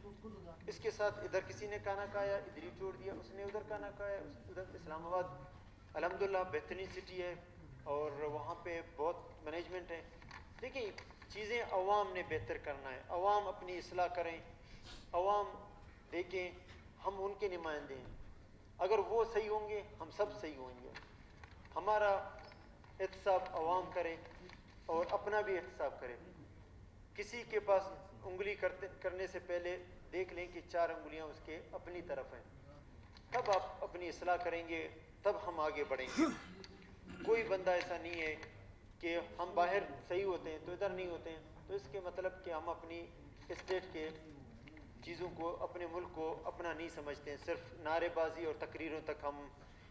اس کے ساتھ ادھر کسی نے کھانا کھایا ادھر ہی چھوڑ دیا، اس نے ادھر کھانا کھایا ادھر۔ اسلام آباد الحمدللہ بہترین سٹی ہے اور وہاں پہ بہت مینجمنٹ ہے، دیکھیں چیزیں عوام نے بہتر کرنا ہے، عوام اپنی اصلاح کریں، عوام دیکھیں ہم ان کے نمائندے ہیں، اگر وہ صحیح ہوں گے ہم سب صحیح ہوں گے۔ ہمارا احتساب عوام کرے اور اپنا بھی احتساب کرے، کسی کے پاس انگلی کرنے سے پہلے دیکھ لیں کہ 4 انگلیاں اس کے اپنی طرف ہیں، تب آپ اپنی اصلاح کریں گے، تب ہم آگے بڑھیں گے۔ کوئی بندہ ایسا نہیں ہے کہ ہم باہر صحیح ہوتے ہیں تو ادھر نہیں ہوتے ہیں، تو اس کے مطلب کہ ہم اپنی اسٹیٹ کے چیزوں کو، اپنے ملک کو اپنا نہیں سمجھتے ہیں، صرف نعرے بازی اور تقریروں تک ہم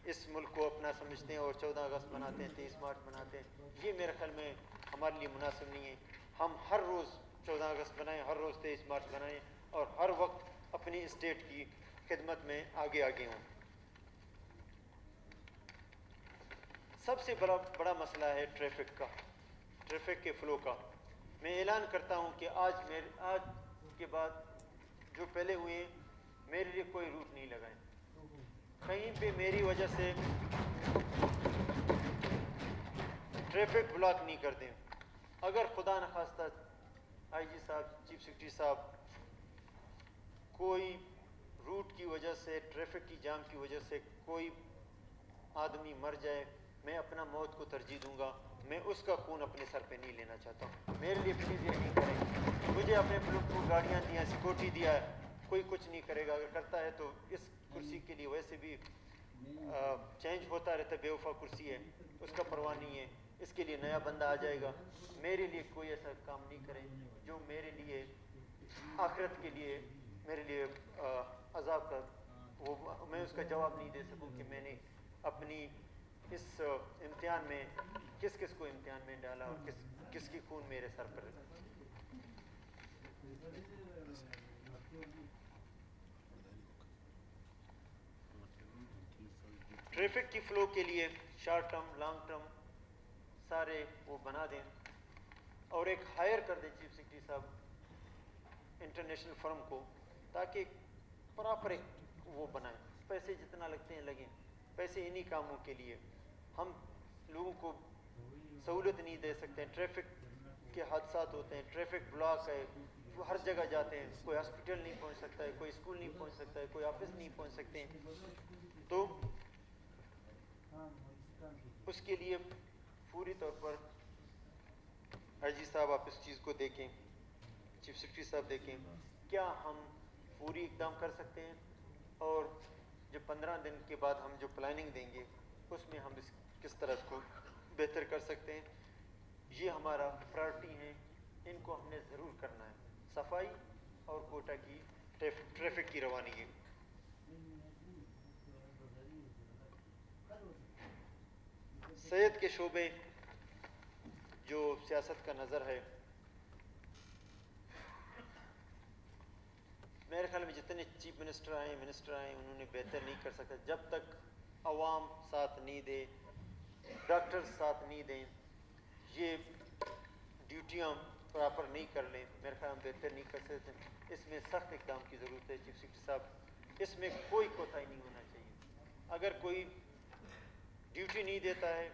اس ملک کو اپنا سمجھتے ہیں اور 14 اگست مناتے ہیں، 23 مارچ مناتے ہیں۔ یہ میرے خیال میں ہمارے لیے مناسب نہیں ہے۔ ہم ہر روز 14 اگست منائیں، ہر روز 23 مارچ منائیں اور ہر وقت اپنی اسٹیٹ کی خدمت میں آگے ہوں۔ سب سے بڑا مسئلہ ہے ٹریفک کا، ٹریفک کے فلو کا۔ میں اعلان کرتا ہوں کہ آج کے بعد جو پہلے ہوئے ہیں میرے لیے کوئی روٹ نہیں لگائیں، کہیں پہ میری وجہ سے ٹریفک بلاک نہیں کر دیں۔ اگر خدا نخواستہ آئی جی صاحب، چیف سیکرٹری صاحب، کوئی روٹ کی وجہ سے، ٹریفک کی جام کی وجہ سے کوئی آدمی مر جائے، میں اپنا موت کو ترجیح دوں گا، میں اس کا خون اپنے سر پہ نہیں لینا چاہتا ہوں۔ میرے لیے پلیز یہ نہیں کریں، مجھے اپنے ملک کو گاڑیاں دیا، سیکورٹی دیا ہے، کوئی کچھ نہیں کرے گا، اگر کرتا ہے تو اس کرسی کے لیے ویسے بھی چینج ہوتا رہتا ہے، بے وفا کرسی ہے، اس کا پرواہ نہیں ہے، اس کے لیے نیا بندہ آ جائے گا۔ میرے لیے کوئی ایسا کام نہیں کریں جو میرے لیے آخرت کے لیے میرے لیے عذاب کا، وہ میں اس کا جواب نہیں دے سکوں کہ میں نے اپنی اس امتحان میں کس کو امتحان میں ڈالا اور کس کی خون میرے سر پر ہے۔ ٹریفک کی فلو کے لیے شارٹ ٹرم، لانگ ٹرم سارے وہ بنا دیں اور ایک ہائر کر دیں چیف سیکرٹری صاحب انٹرنیشنل فرم کو، تاکہ پراپر ایک وہ بنائیں، پیسے جتنا لگتے ہیں لگیں، پیسے انہی کاموں کے لیے، ہم لوگوں کو سہولت نہیں دے سکتے ہیں۔ ٹریفک کے حادثات ہوتے ہیں، ٹریفک بلاک ہے، وہ ہر جگہ جاتے ہیں، کوئی ہاسپٹل نہیں پہنچ سکتا ہے، کوئی اسکول نہیں پہنچ سکتا ہے، کوئی آفس نہیں پہنچ سکتے ہیں، تو اس کے لیے پوری طور پر آئی جی صاحب آپ اس چیز کو دیکھیں، چیف سیکرٹری صاحب دیکھیں کیا ہم پوری اقدام کر سکتے ہیں، اور جو 15 دن کے بعد ہم جو پلاننگ دیں گے اس میں ہم کس طرح اس کو بہتر کر سکتے ہیں۔ یہ ہمارا پرائرٹی ہیں، ان کو ہم نے ضرور کرنا ہے، صفائی اور کوٹا کی ٹریفک کی روانگی۔ صحت کے شعبے جو سیاست کا نظر ہے، میرے خیال میں جتنے چیف منسٹر آئے، انہوں نے بہتر نہیں کر سکتا جب تک عوام ساتھ نہیں دے، ڈاکٹر ساتھ نہیں دیں، یہ ڈیوٹیاں پراپر نہیں کر لیں، میرے خیال میں بہتر نہیں کر سکتے۔ اس میں سخت اقدام کی ضرورت ہے چیف سیکرٹری صاحب، اس میں کوئی کوتاہی نہیں ہونا چاہیے۔ اگر کوئی ڈیوٹی نہیں دیتا ہے،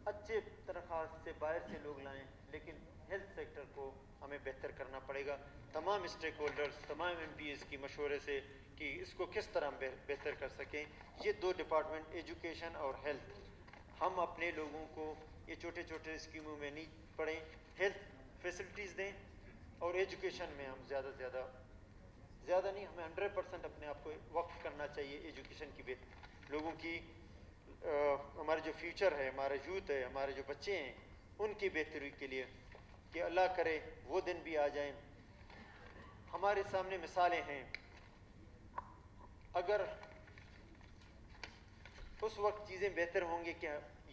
اچھے تنخواہ سے باہر سے لوگ لائیں، لیکن ہیلتھ سیکٹر کو ہمیں بہتر کرنا پڑے گا، تمام اسٹیک ہولڈرز، تمام ایم پی ایز کی مشورے سے کہ اس کو کس طرح بہتر کر سکیں۔ یہ 2 ڈپارٹمنٹ ایجوکیشن اور ہیلتھ، ہم اپنے لوگوں کو یہ چھوٹے چھوٹے اسکیموں میں نہیں پڑیں، ہیلتھ فیسلٹیز دیں اور ایجوکیشن میں ہم زیادہ نہیں، ہمیں 100% اپنے آپ کو وقف کرنا چاہیے ایجوکیشن کی لوگوں کی، ہمارا جو فیوچر ہے، ہمارا یوتھ ہے، ہمارے جو بچے ہیں ان کی بہتری کے لیے، کہ اللہ کرے وہ دن بھی آ جائیں۔ ہمارے سامنے مثالیں ہیں، اگر اس وقت چیزیں بہتر ہوں گے کہ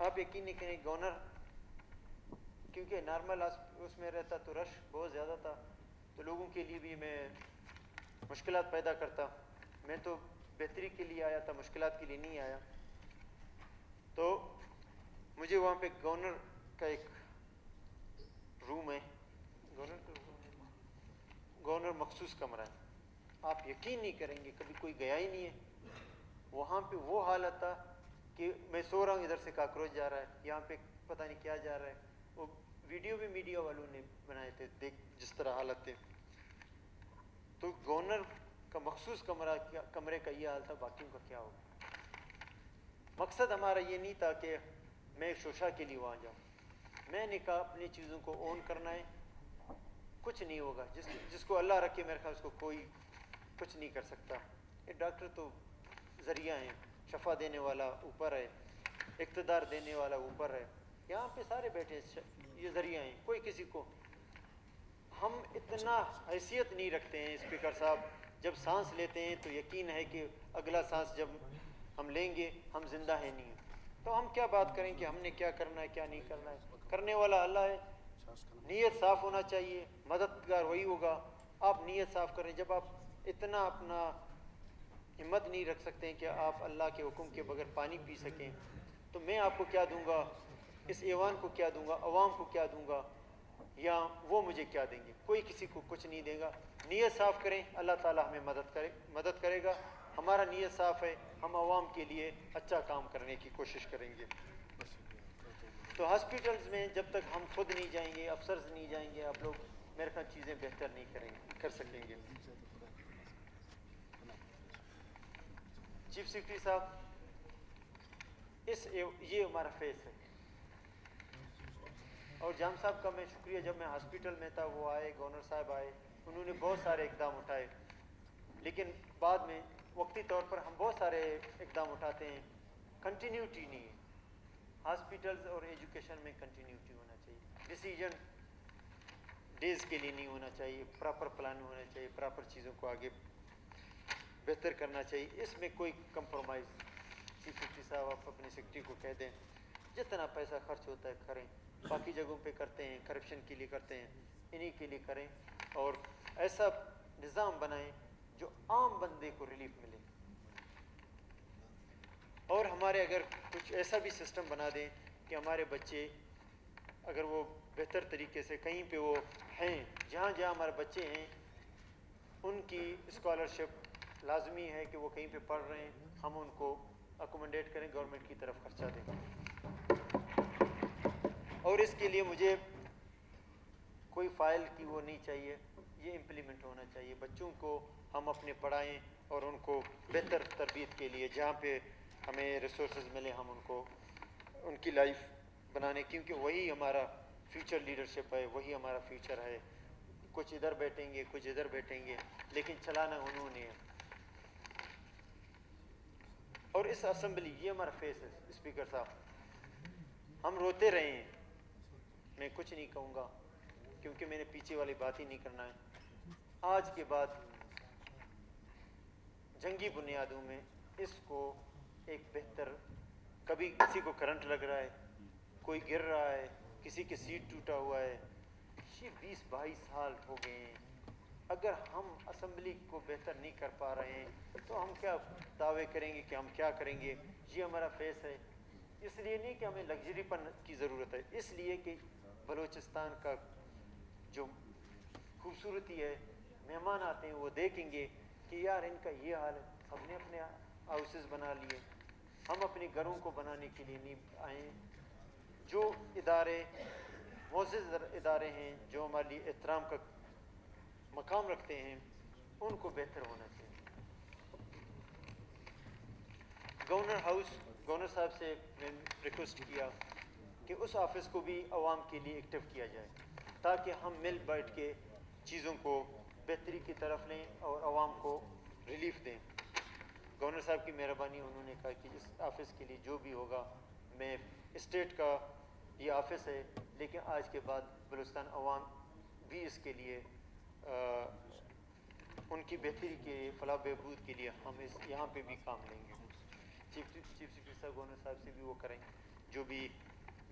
آپ یقین نہیں کریں گورنر کیونکہ نارمل اس میں رہتا تو رش بہت زیادہ تھا، تو لوگوں کے لیے بھی میں مشکلات پیدا کرتا. میں تو بہتری کے لیے آیا تھا، مشکلات کے لیے نہیں آیا. تو مجھے وہاں پہ گورنر کا ایک روم ہے، گورنر مخصوص کمرہ ہے. آپ یقین نہیں کریں گے، کبھی کوئی گیا ہی نہیں ہے وہاں پہ. وہ حالت تھا کہ میں سو رہا ہوں، ادھر سے کاکروچ جا رہا ہے، یہاں پہ پتہ نہیں کیا جا رہا ہے. وہ ویڈیو بھی میڈیا والوں نے بنائے تھے، دیکھ جس طرح حالت تھے. تو گورنر کا مخصوص کمرے کا یہ حال تھا، باقیوں کا کیا ہوگا. مقصد ہمارا یہ نہیں تھا کہ میں شوشا کے لیے وہاں جاؤں. میں نے کہا اپنی چیزوں کو اون کرنا ہے، کچھ نہیں ہوگا. جس کو اللہ رکھے میرے خیال اس کو کوئی کچھ نہیں کر سکتا. یہ ڈاکٹر تو ذریعہ ہیں، شفا دینے والا اوپر ہے، اقتدار دینے والا اوپر ہے. یہاں پہ سارے بیٹھے یہ ذریعہ ہیں، کوئی کسی کو. ہم اتنا حیثیت نہیں رکھتے ہیں اسپیکر صاحب. جب سانس لیتے ہیں تو یقین ہے کہ اگلا سانس جب ہم لیں گے ہم زندہ ہیں نہیں. تو ہم کیا بات کریں کہ ہم نے کیا کرنا ہے کیا نہیں کرنا ہے. کرنے والا اللہ ہے. نیت صاف ہونا چاہیے، مددگار وہی ہوگا. آپ نیت صاف کریں. جب آپ اتنا اپنا ہمت نہیں رکھ سکتے ہیں کہ آپ اللہ کے حکم کے بغیر پانی پی سکیں، تو میں آپ کو کیا دوں گا، اس ایوان کو کیا دوں گا، عوام کو کیا دوں گا، یا وہ مجھے کیا دیں گے. کوئی کسی کو کچھ نہیں دے گا. نیت صاف کریں، اللہ تعالیٰ ہمیں مدد کرے گا. ہمارا نیت صاف ہے، ہم عوام کے لیے اچھا کام کرنے کی کوشش کریں گے. تو ہاسپٹلز میں جب تک ہم خود نہیں جائیں گے، افسرز نہیں جائیں گے، آپ لوگ میرے خیال چیزیں بہتر نہیں کر سکیں گے. چیف سیکرٹری صاحب، یہ ہمارا فیس ہے. اور جام صاحب کا میں شکریہ، جب میں ہاسپٹل میں تھا وہ آئے، گورنر صاحب آئے، انہوں نے بہت سارے اقدام اٹھائے. لیکن بعد میں وقتی طور پر ہم بہت سارے اقدام اٹھاتے ہیں، کنٹینیوٹی نہیں ہے. ہاسپٹلز اور ایجوکیشن میں کنٹینیوٹی ہونا چاہیے. ڈیسیجن ڈیز کے لیے نہیں ہونا چاہیے، پراپر پلان ہونا چاہیے، پراپر چیزوں کو آگے بہتر کرنا چاہیے. اس میں کوئی کمپرومائز. چیف سیکرٹری صاحب آپ اپنے سیکرٹری کو کہہ دیں جتنا پیسہ خرچ ہوتا ہے کریں. باقی جگہوں پہ کرتے ہیں، کرپشن کے لیے کرتے ہیں، انہی کے لیے کریں. اور ایسا نظام بنائیں جو عام بندے کو ریلیف ملے. اور ہمارے اگر کچھ ایسا بھی سسٹم بنا دیں کہ ہمارے بچے اگر وہ بہتر طریقے سے کہیں پہ وہ ہیں، جہاں جہاں ہمارے بچے ہیں ان کی اسکالرشپ لازمی ہے کہ وہ کہیں پہ پڑھ رہے ہیں، ہم ان کو اکوموڈیٹ کریں، گورنمنٹ کی طرف خرچہ دیں. اور اس کے لیے مجھے کوئی فائل کی وہ نہیں چاہیے، یہ امپلیمنٹ ہونا چاہیے. بچوں کو ہم اپنے پڑھائیں اور ان کو بہتر تربیت کے لیے جہاں پہ ہمیں ریسورسز ملے ہم ان کو ان کی لائف بنانے، کیونکہ وہی ہمارا فیوچر لیڈرشپ ہے، وہی ہمارا فیوچر ہے. کچھ ادھر بیٹھیں گے، کچھ ادھر بیٹھیں گے، لیکن چلانا انہوں نے ہے. اور اس اسمبلی یہ ہمارا فیس ہے. اسپیکر صاحب ہم روتے رہے ہیں، میں کچھ نہیں کہوں گا کیونکہ میں نے پیچھے والی بات ہی نہیں کرنا ہے. آج کے بعد جنگی بنیادوں میں اس کو ایک بہتر، کبھی کسی کو کرنٹ لگ رہا ہے، کوئی گر رہا ہے، کسی کی سیٹ ٹوٹا ہوا ہے. یہ 20-22 سال ہو گئے ہیں. اگر ہم اسمبلی کو بہتر نہیں کر پا رہے ہیں تو ہم کیا دعوے کریں گے کہ ہم کیا کریں گے. یہ ہمارا فیس ہے. اس لیے نہیں کہ ہمیں لگژری پن کی ضرورت ہے، اس لیے کہ بلوچستان کا جو خوبصورتی ہے، مہمان آتے ہیں وہ دیکھیں گے کہ یار ان کا یہ حال ہے. ہم نے اپنے ہاؤسز بنا لیے، ہم اپنے گھروں کو بنانے کے لیے نہیں آئے. جو ادارے معزز ادارے ہیں، جو ہمارے لیے احترام کا مقام رکھتے ہیں، ان کو بہتر ہونا چاہیے. گورنر صاحب سے میں ریکویسٹ کیا کہ اس آفس کو بھی عوام کے لیے ایکٹیو کیا جائے تاکہ ہم مل بیٹھ کے چیزوں کو بہتری کی طرف لیں اور عوام کو ریلیف دیں. گورنر صاحب کی مہربانی، انہوں نے کہا کہ اس آفس کے لیے جو بھی ہوگا، میں اسٹیٹ کا یہ آفس ہے لیکن آج کے بعد بلوچستان عوام بھی اس کے لیے ان کی بہتری کے فلاح بہبود کے لیے ہم یہاں پہ بھی کام لیں گے. چیف سیکرٹری صاحب گورنر صاحب سے بھی وہ کریں. جو بھی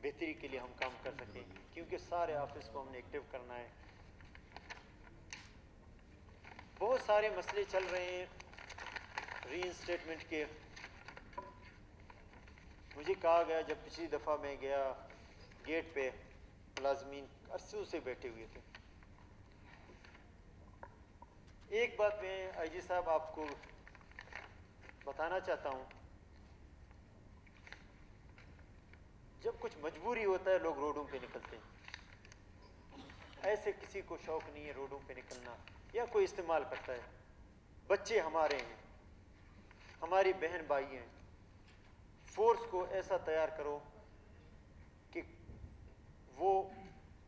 بہتری کے لیے ہم کام کر سکیں، کیونکہ سارے آفس کو ہم نے ایکٹیو کرنا ہے۔ بہت سارے مسئلے چل رہے ہیں ری انسٹیٹمنٹ کے۔ مجھے کہا گیا جب پچھلی دفعہ میں گیا گیٹ پہ ملازمین عرصوں سے بیٹھے ہوئے تھے۔ ایک بات میں آئی جی صاحب آپ کو بتانا چاہتا ہوں، جب کچھ مجبوری ہوتا ہے لوگ روڈوں پہ نکلتے ہیں، ایسے کسی کو شوق نہیں ہے روڈوں پہ نکلنا یا کوئی استعمال کرتا ہے۔ بچے ہمارے ہیں، ہماری بہن بھائی ہیں، فورس کو ایسا تیار کرو کہ وہ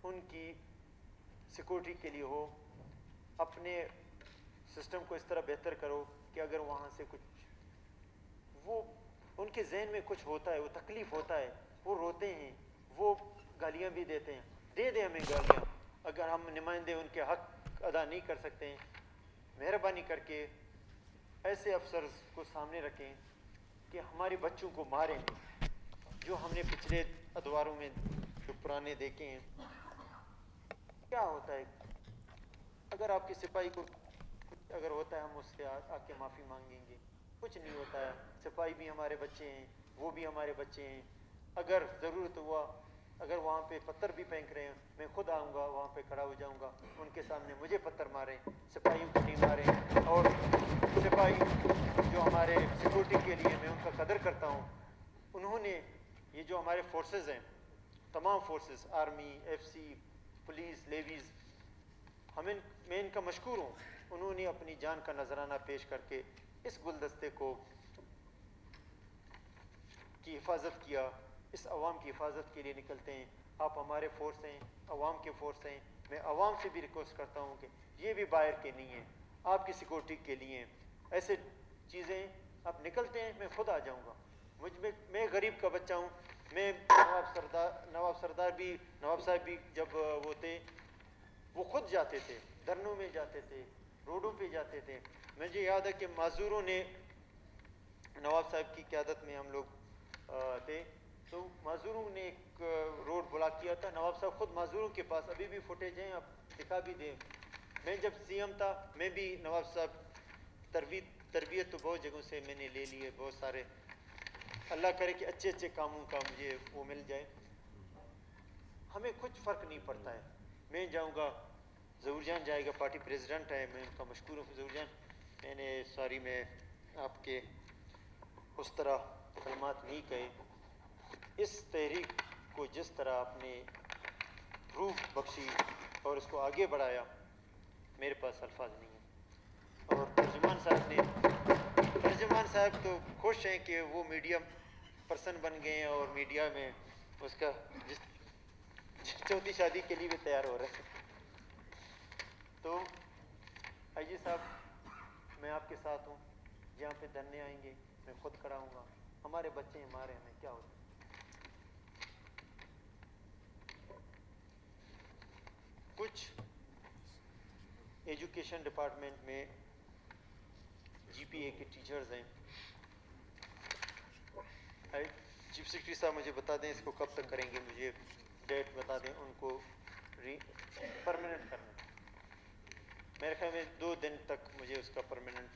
ان کی سیکورٹی کے لیے ہو، اپنے سسٹم کو اس طرح بہتر کرو کہ اگر وہاں سے کچھ وہ ان کے ذہن میں کچھ ہوتا ہے، وہ تکلیف ہوتا ہے، وہ روتے ہیں، وہ گالیاں بھی دیتے ہیں، دے دیں ہمیں گالیاں، اگر ہم نمائندے ان کے حق ادا نہیں کر سکتے ہیں، مہربانی کر کے ایسے افسر کو سامنے رکھیں کہ ہمارے بچوں کو ماریں نہیں، جو ہم نے پچھلے ادواروں میں جو پرانے دیکھے ہیں۔ کیا ہوتا ہے اگر آپ کے سپاہی کو اگر ہوتا ہے ہم اس سے آ کے معافی مانگیں گے، کچھ نہیں ہوتا ہے، سپاہی بھی ہمارے بچے ہیں، وہ بھی ہمارے بچے ہیں، اگر ضرورت ہوا اگر وہاں پہ پتھر بھی پھینک رہے ہیں میں خود آؤں گا، وہاں پہ کھڑا ہو جاؤں گا، ان کے سامنے مجھے پتھر ماریں، سپاہیوں کو نہیں ماریں۔ اور سپاہی جو ہمارے سیکورٹی کے لیے میں ان کا قدر کرتا ہوں، انہوں نے یہ جو ہمارے فورسز ہیں، تمام forces, army, F C, police, levies, میں ان کا مشکور ہوں، انہوں نے اپنی جان کا نذرانہ پیش کر کے اس گلدستے کو کی حفاظت کیا، اس عوام کی حفاظت کے لیے نکلتے ہیں۔ آپ ہمارے فورس ہیں، عوام کے فورس ہیں، میں عوام سے بھی ریکویسٹ کرتا ہوں کہ یہ بھی باہر کے نہیں ہیں، آپ کی سیکورٹی کے لیے ہیں، ایسے چیزیں آپ نکلتے ہیں میں خود آ جاؤں گا۔ میں غریب کا بچہ ہوں، میں نواب صاحب بھی جب وہ تھے وہ خود جاتے تھے، دھرنوں میں جاتے تھے، روڈوں پہ جاتے تھے۔ مجھے یاد ہے کہ معذوروں نے نواب صاحب کی قیادت میں ہم لوگ تھے تو معذوروں نے ایک روڈ بلاک کیا تھا، نواب صاحب خود معذوروں کے پاس، ابھی بھی فوٹیج ہیں، آپ دکھا بھی دیں۔ میں جب سی ایم تھا میں بھی نواب صاحب تربیت تو بہت جگہوں سے میں نے لے لی ہے، بہت سارے، اللہ کرے کہ اچھے اچھے کاموں کا مجھے وہ مل جائے۔ ہمیں کچھ فرق نہیں پڑتا ہے، میں جاؤں گا، ظہور جان جائے گا، پارٹی پریزیڈنٹ ہے، میں ان کا مشکور ہوں۔ ظہور جان میں آپ کے اس طرح کلمات نہیں کہے، اس تحریک کو جس طرح آپ نے روح بخشی اور اس کو آگے بڑھایا، میرے پاس الفاظ نہیں ہیں۔ اور ترجمان صاحب تو خوش ہیں کہ وہ میڈیا پرسن بن گئے ہیں اور میڈیا میں اس کا چوتھی شادی کے لیے بھی تیار ہو رہے ہیں۔ تو آئی جی صاحب میں آپ کے ساتھ ہوں، جہاں پہ دھرنے آئیں گے میں خود کھڑا ہوں گا، ہمارے بچے ہمارے، ہمیں کیا ہوتا ہے۔ کچھ ایجوکیشن ڈپارٹمنٹ میں جی پی اے کے ٹیچرز ہیں، چیف سیکرٹری صاحب مجھے بتا دیں اس کو کب تک کریں گے، مجھے ڈیٹ بتا دیں ان کو پرماننٹ کرنا۔ میرے خیال میں 2 دن تک مجھے اس کا پرماننٹ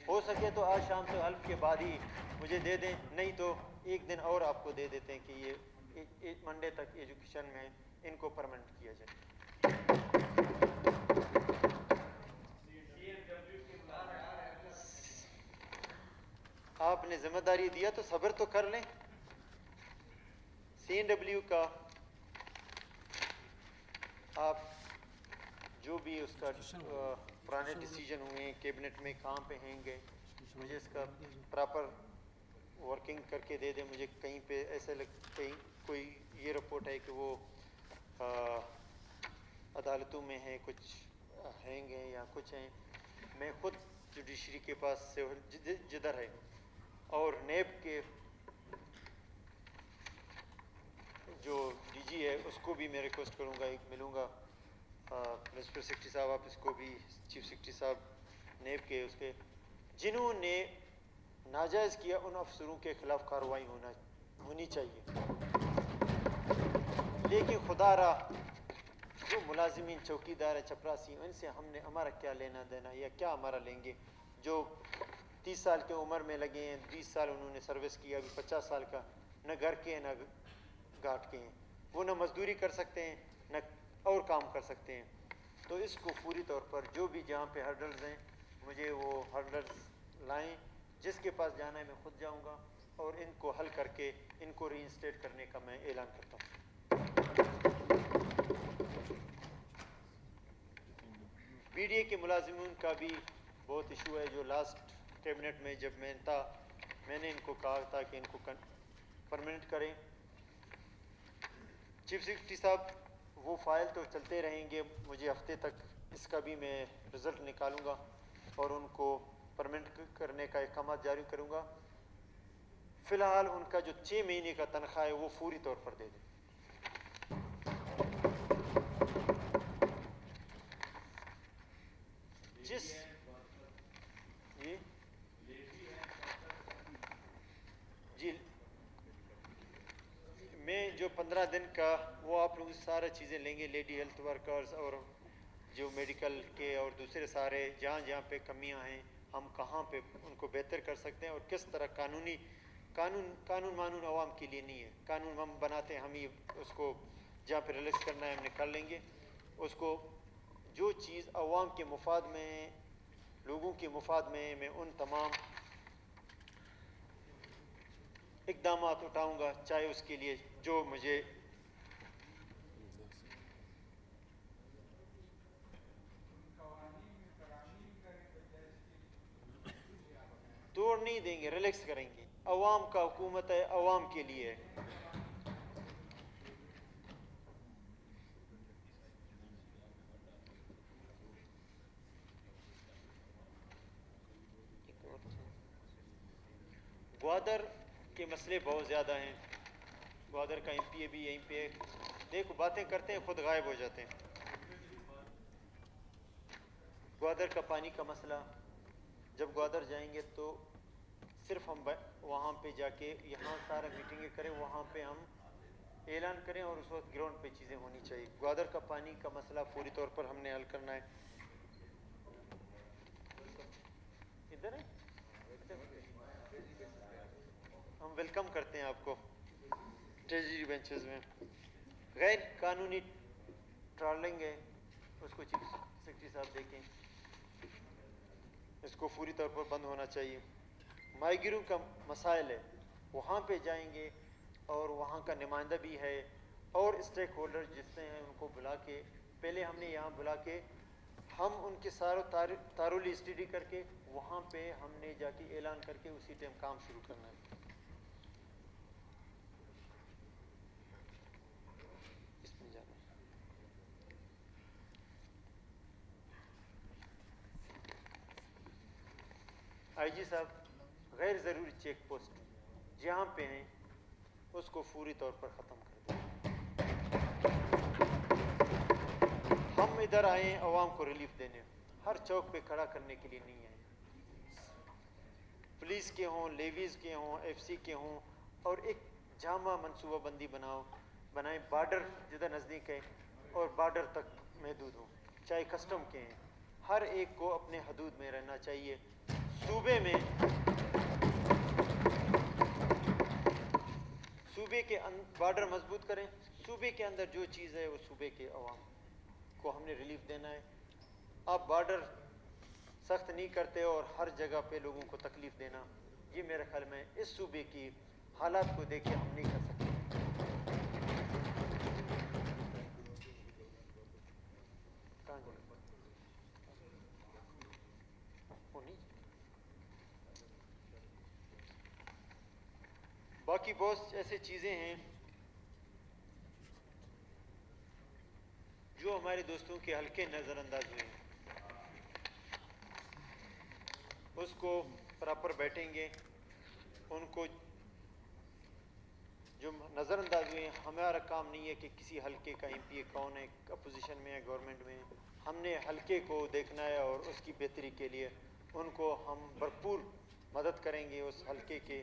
ہو سکے تو آج شام سے حلف کے بعد ہی مجھے دے دیں، نہیں تو 1 دن اور آپ کو دے دیتے ہیں کہ یہ منڈے تک ایجوکیشن میں ان کو پرماننٹ کیا جائے۔ آپ نے ذمہ داری دیا تو صبر تو کر لیں۔ سی این ڈبلیو کا آپ جو بھی اس کا پرانے ڈیسیجن ہوئے ہیں کیبنٹ میں کہاں پہ ہیں گے، مجھے اس کا پراپر ورکنگ کر کے دے دیں۔ مجھے کہیں پہ ایسے کہیں کوئی یہ رپورٹ ہے کہ وہ عدالتوں میں ہیں، کچھ ہینگ ہیں یا کچھ ہیں، میں خود جوڈیشری کے پاس سے جدھر ہے اور نیب کے جو ڈی جی ہے اس کو بھی میں ریکویسٹ کروں گا، ایک ملوں گا پرنسپل سیکرٹری صاحب، آپ اس کو بھی چیف سیکرٹری صاحب نیب کے اس کے جنہوں نے ناجائز کیا ان افسروں کے خلاف کارروائی ہونی چاہیے۔ لیکن خدا را جو ملازمین چوکیدار چپراسی ان سے ہمارا کیا لینا دینا، یا کیا ہمارا لیں گے؟ جو 30 سال کی عمر میں لگے ہیں، 20 سال انہوں نے سروس کیا، ابھی 50 سال کا، نہ گھر کے ہیں نہ گھاٹ کے ہیں، وہ نہ مزدوری کر سکتے ہیں نہ اور کام کر سکتے ہیں. تو اس کو پوری طور پر جو بھی جہاں پہ ہرڈلز ہیں مجھے وہ ہرڈلز لائیں، جس کے پاس جانا ہے میں خود جاؤں گا اور ان کو حل کر کے ان کو ری انسٹیٹ کرنے کا میں اعلان کرتا ہوں. بی ڈی اے کے ملازمین کا بھی بہت ایشو ہے. جو لاسٹ کیبنٹ میں جب میں تھا میں نے ان کو کہا تھا کہ ان کو پرمنٹ کریں. چیف سیکرٹری صاحب وہ فائل تو چلتے رہیں گے، مجھے ہفتے تک اس کا بھی میں رزلٹ نکالوں گا اور ان کو پرمنٹ کرنے کا احکامات جاری کروں گا. فی الحال ان کا جو 6 مہینے کا تنخواہ ہے وہ فوری طور پر دے دیں. جس جی میں جو 15 دن کا وہ آپ لوگ سارا چیزیں لیں گے، لیڈی ہیلتھ ورکرز اور جو میڈیکل کے اور دوسرے سارے جہاں جہاں پہ کمیاں ہیں ہم کہاں پہ ان کو بہتر کر سکتے ہیں اور کس طرح قانون مانون عوام کے لیے نہیں ہے. قانون ہم بناتے ہیں، ہم ہی اس کو جہاں پہ ریلیکس کرنا ہے ہم نکال لیں گے. اس کو جو چیز عوام کے مفاد میں لوگوں کے مفاد میں ان تمام اقدامات اٹھاؤں گا، چاہے اس کے لیے جو مجھے توڑ نہیں دیں گے، ریلیکس کریں گے. عوام کا حکومت ہے، عوام کے لیے ہے. گوادر کے مسئلے بہت زیادہ ہیں. گوادر کا ایم پی اے بھی یہیں پہ دیکھو باتیں کرتے ہیں خود غائب ہو جاتے ہیں. گوادر کا پانی کا مسئلہ، جب گوادر جائیں گے تو صرف ہم وہاں پہ جا کے یہاں سارا میٹنگیں کریں، وہاں پہ ہم اعلان کریں اور اس وقت گراؤنڈ پہ چیزیں ہونی چاہیے. گوادر کا پانی کا مسئلہ فوری طور پر ہم نے حل کرنا ہے. ادھر ہے ہم ویلکم کرتے ہیں آپ کو ٹریجری بینچز میں. غیر قانونی ٹرالنگ ہے، اس کو چیف سیکرٹری صاحب دیکھیں، اس کو فوری طور پر بند ہونا چاہیے. ماہی کا مسائل ہے، وہاں پہ جائیں گے اور وہاں کا نمائندہ بھی ہے اور اسٹیک ہولڈر جتنے ہیں ان کو بلا کے پہلے ہم نے یہاں بلا کے ہم ان کے ساروں تارولی اسٹڈی کر کے وہاں پہ ہم نے جا کے اعلان کر کے اسی ٹائم کام شروع کرنا ہے. اس میں جانا ہے. آئی جی صاحب غیر ضروری چیک پوسٹ جہاں پہ ہیں اس کو فوری طور پر ختم کر دیں. ہم ادھر آئے ہیں عوام کو ریلیف دینے، ہر چوک پہ کھڑا کرنے کے لیے نہیں آئے. پولیس کے ہوں، لیویز کے ہوں، ایف سی کے ہوں، اور ایک جامع منصوبہ بندی بنائیں. بارڈر جدھر نزدیک ہے اور بارڈر تک محدود ہوں، چاہے کسٹم کے ہیں، ہر ایک کو اپنے حدود میں رہنا چاہیے. صوبے کے بارڈر مضبوط کریں. صوبے کے اندر جو چیز ہے وہ صوبے کے عوام کو ہم نے ریلیف دینا ہے. آپ بارڈر سخت نہیں کرتے اور ہر جگہ پہ لوگوں کو تکلیف دینا، یہ میرے خیال میں اس صوبے کی حالات کو دیکھ کے ہم نہیں کر سکتے. باقی بہت ایسے چیزیں ہیں جو ہمارے دوستوں کے ہلکے نظر انداز ہوئے ہیں، اس کو پراپر بیٹھیں گے. ان کو جو نظر انداز ہوئے ہیں، ہمارا کام نہیں ہے کہ کسی حلقے کا ایم پی اے کون ہے، اپوزیشن میں ہے گورنمنٹ میں ہے. ہم نے حلقے کو دیکھنا ہے اور اس کی بہتری کے لیے ان کو ہم بھرپور مدد کریں گے اس حلقے کے.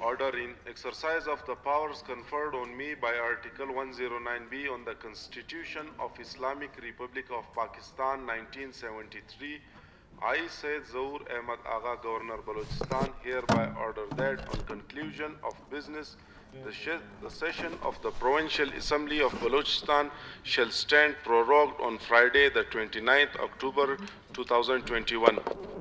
Order in exercise of the powers conferred on me by Article 109B on the Constitution of Islamic Republic of Pakistan 1973, I, Sayyid Zahoor Ahmad Agha, Governor Balochistan, hereby order that on conclusion of business, the session of the Provincial Assembly of Balochistan shall stand prorogued on Friday, the 29th October 2021.